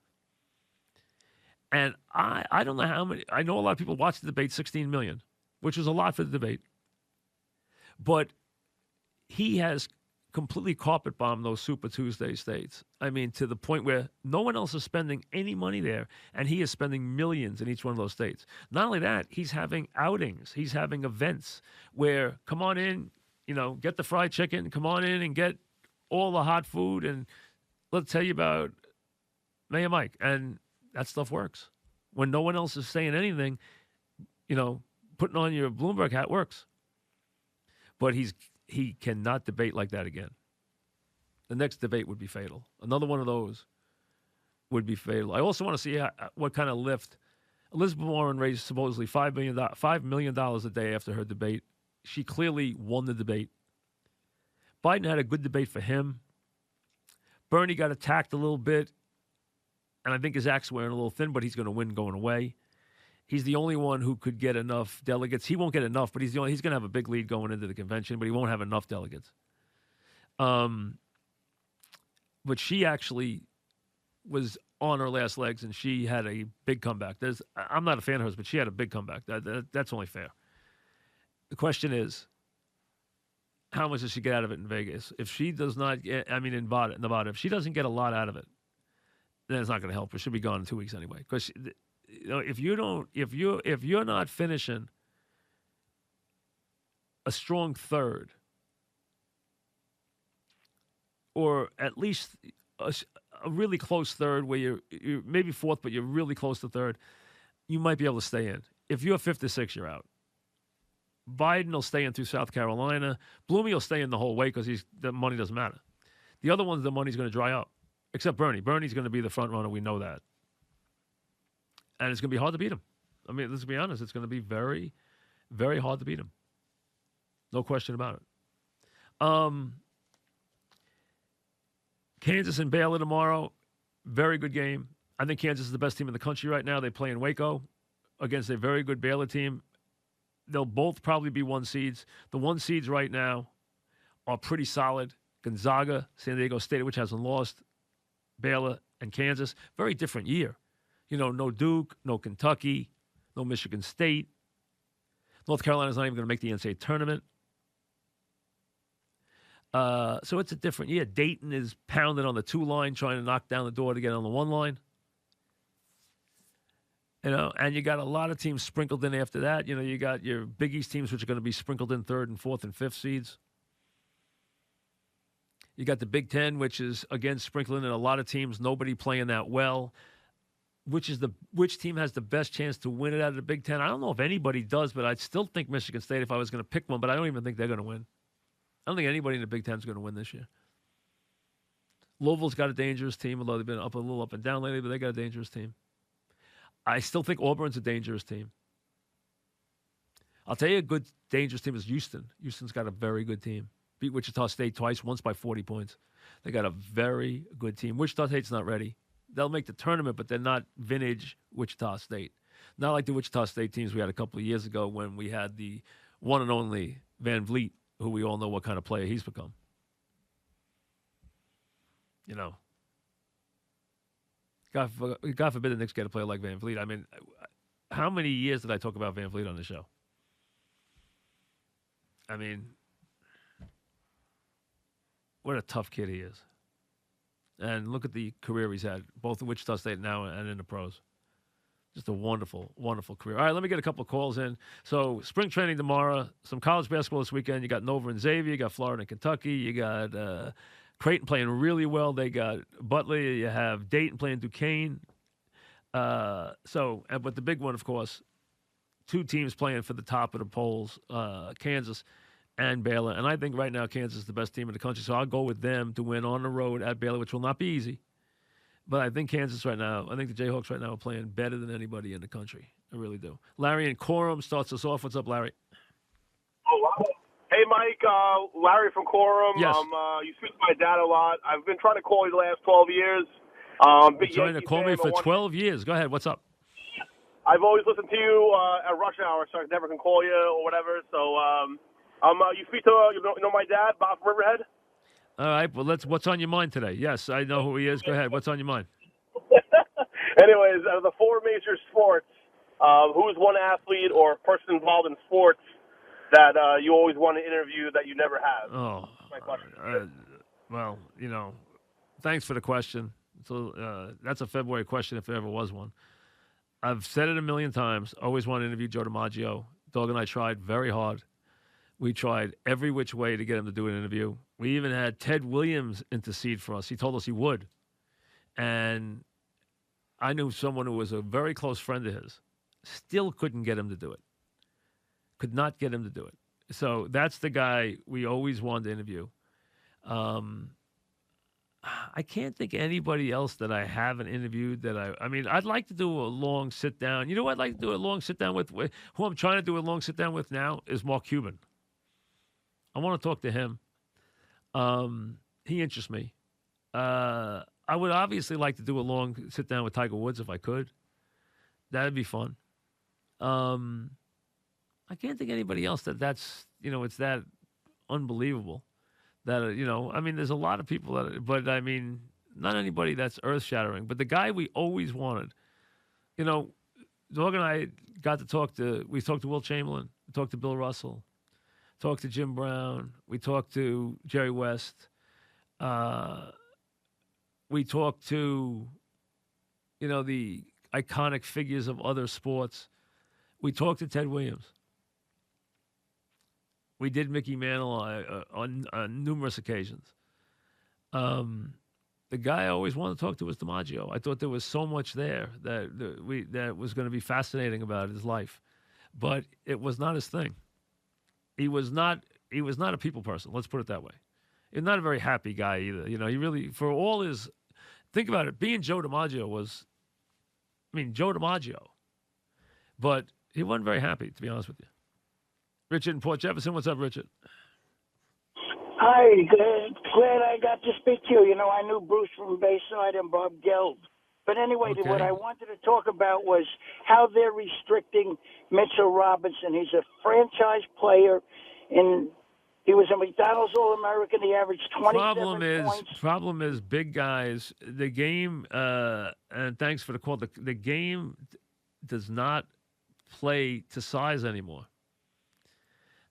And I don't know how many. I know a lot of people watched the debate, 16 million, which was a lot for the debate. But he has completely carpet bombed those Super Tuesday states. To the point where no one else is spending any money there, and he is spending millions in each one of those states. Not only that, he's having outings. He's having events where, come on in, get the fried chicken, come on in and get all the hot food, and let's tell you about Mayor Mike. And that stuff works. When no one else is saying anything, putting on your Bloomberg hat works. but he cannot debate like that again. The next debate would be fatal. Another one of those would be fatal. I also want to see what kind of lift. Elizabeth Warren raised supposedly $5 million a day after her debate. She clearly won the debate. Biden had a good debate for him. Bernie got attacked a little bit, and I think his act's wearing a little thin, but he's going to win going away. He's the only one who could get enough delegates. He won't get enough, but he's going to have a big lead going into the convention, but he won't have enough delegates. But she actually was on her last legs, and she had a big comeback. I'm not a fan of hers, but she had a big comeback. That's only fair. The question is, how much does she get out of it in Vegas? If she does not get, in Nevada, if she doesn't get a lot out of it, then it's not going to help her. She'll be gone in 2 weeks anyway. Because if you're not finishing a strong third, or at least a really close third, where you're maybe fourth, but you're really close to third, you might be able to stay in. If you're fifth or sixth, you're out. Biden will stay in through South Carolina. Bloomey will stay in the whole way because the money doesn't matter. The other ones, the money's going to dry up, except Bernie. Bernie's going to be the front runner. We know that. And it's going to be hard to beat him. Let's be honest. It's going to be very, very hard to beat him. No question about it. Kansas and Baylor tomorrow. Very good game. I think Kansas is the best team in the country right now. They play in Waco against a very good Baylor team. They'll both probably be 1 seeds. The 1 seeds right now are pretty solid. Gonzaga, San Diego State, which hasn't lost, Baylor, and Kansas. Very different year. No Duke, no Kentucky, no Michigan State. North Carolina's not even going to make the NCAA tournament. So it's a different year. Dayton is pounded on the 2 line, trying to knock down the door to get on the 1 line. And you got a lot of teams sprinkled in after that. You got your Big East teams, which are going to be sprinkled in 3rd and 4th and 5th seeds. You got the Big Ten, which is, again, sprinkling in a lot of teams, nobody playing that well. Which team has the best chance to win it out of the Big Ten? I don't know if anybody does, but I'd still think Michigan State if I was going to pick one, but I don't even think they're going to win. I don't think anybody in the Big Ten is going to win this year. Louisville's got a dangerous team, although they've been a little up and down lately, but they got a dangerous team. I still think Auburn's a dangerous team. I'll tell you a good, dangerous team is Houston. Houston's got a very good team. Beat Wichita State twice, once by 40 points. They got a very good team. Wichita State's not ready. They'll make the tournament, but they're not vintage Wichita State. Not like the Wichita State teams we had a couple of years ago when we had the one and only Van Vliet, who we all know what kind of player he's become. God forbid the Knicks get a player like Van Vliet. How many years did I talk about Van Vliet on the show? What a tough kid he is. And look at the career he's had, both at Wichita State now and in the pros. Just a wonderful, wonderful career. All right, let me get a couple of calls in. So, spring training tomorrow, some college basketball this weekend. You got Nova and Xavier. You got Florida and Kentucky. You got Creighton playing really well. They got Butler. You have Dayton playing Duquesne. But the big one, of course, 2 teams playing for the top of the polls, Kansas and Baylor. And I think right now Kansas is the best team in the country, so I'll go with them to win on the road at Baylor, which will not be easy. But I think Kansas right now, I think the Jayhawks right now are playing better than anybody in the country. I really do. Larry in Coram starts us off. What's up, Larry? Hey, Mike. Larry from Coram. Yes. You speak to my dad a lot. I've been trying to call you the last 12 years. Big trying to call me for 12 years. Go ahead. What's up? I've always listened to you at rush hour, so I never can call you or whatever. So you speak to my dad, Bob from Riverhead? All right. Well, what's on your mind today? Yes, I know who he is. Go ahead. What's on your mind? Anyways, out of the 4 major sports, who is one athlete or person involved in sports that you always want to interview that you never have? Oh, that's my question. Well, thanks for the question. So that's a February question if there ever was one. I've said it a million times. Always want to interview Joe DiMaggio. Dog and I tried very hard. We tried every which way to get him to do an interview. We even had Ted Williams intercede for us. He told us he would. And I knew someone who was a very close friend of his. Still couldn't get him to do it. Could not get him to do it. So that's the guy we always wanted to interview. I can't think of anybody else that I haven't interviewed that I mean, I'd like to do a long sit down. You know what I'd like to do a long sit down with? Who I'm trying to do a long sit down with now is Mark Cuban. I want to talk to him. He interests me. I would obviously like to do a long sit down with Tiger Woods if I could. That'd be fun. I can't think of anybody else that's, it's that unbelievable. That, I mean, there's a lot of people but I mean, not anybody that's earth shattering. But the guy we always wanted, Dog and I got to we talked to Will Chamberlain, we talked to Bill Russell, talked to Jim Brown, we talked to Jerry West, we talked to, the iconic figures of other sports. We talked to Ted Williams. We did Mickey Mantle on numerous occasions. The guy I always wanted to talk to was DiMaggio. I thought there was so much there that was going to be fascinating about his life, but it was not his thing. He was not a people person. Let's put it that way. He's not a very happy guy either. He really, for all his, think about it. Being Joe DiMaggio Joe DiMaggio, but he wasn't very happy, to be honest with you. Richard in Port Jefferson. What's up, Richard? Hi, glad I got to speak to you. I knew Bruce from Bayside and Bob Gelb. But anyway, Okay. What I wanted to talk about was how they're restricting Mitchell Robinson. He's a franchise player, and he was a McDonald's All-American. He averaged 27 points. Problem is, big guys, the game, and thanks for the call, the game does not play to size anymore.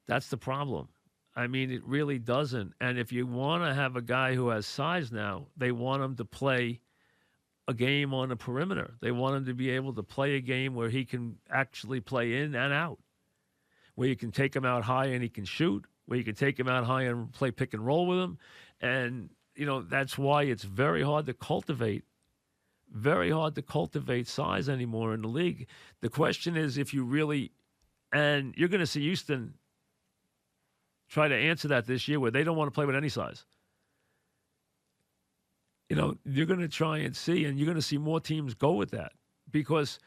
That's the problem. I mean, it really doesn't. And if you want to have a guy who has size now, they want him to play a game on the perimeter. They want him to be able to play a game where he can actually play in and out, where you can take him out high and he can shoot, where you can take him out high and play pick and roll with him. And, that's why it's very hard to cultivate size anymore in the league. The question is if you really, and you're going to see Houston try to answer that this year where they don't want to play with any size. You're going to try and see, and you're going to see more teams go with that because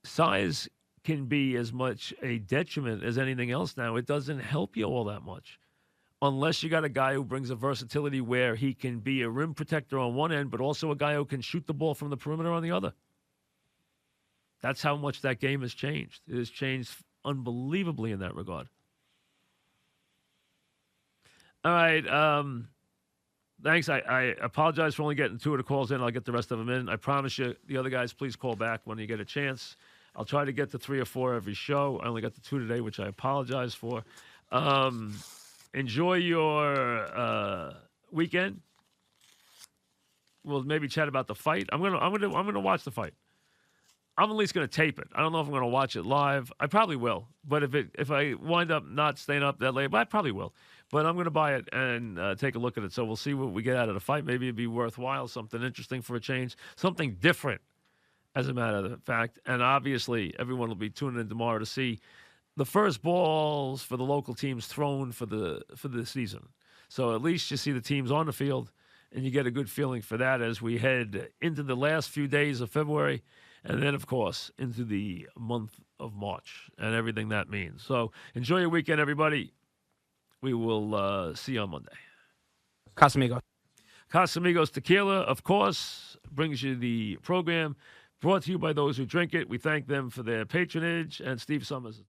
size can be as much a detriment as anything else now. It doesn't help you all that much unless you got a guy who brings a versatility where he can be a rim protector on one end, but also a guy who can shoot the ball from the perimeter on the other. That's how much that game has changed. It has changed unbelievably in that regard. All right. Thanks. I apologize for only getting 2 of the calls in. I'll get the rest of them in. I promise you, the other guys, please call back when you get a chance. I'll try to get to 3 or 4 every show. I only got to 2 today, which I apologize for. Enjoy your weekend. We'll maybe chat about the fight. I'm gonna watch the fight. I'm at least going to tape it. I don't know if I'm going to watch it live. I probably will. But if I wind up not staying up that late, but I probably will. But I'm going to buy it and take a look at it. So we'll see what we get out of the fight. Maybe it'd be worthwhile, something interesting for a change, something different, as a matter of fact. And obviously, everyone will be tuning in tomorrow to see the first balls for the local teams thrown for the season. So at least you see the teams on the field, and you get a good feeling for that as we head into the last few days of February. And then, of course, into the month of March and everything that means. So enjoy your weekend, everybody. We will see you on Monday. Casamigos. Casamigos Tequila, of course, brings you the program brought to you by those who drink it. We thank them for their patronage. And Steve Summers.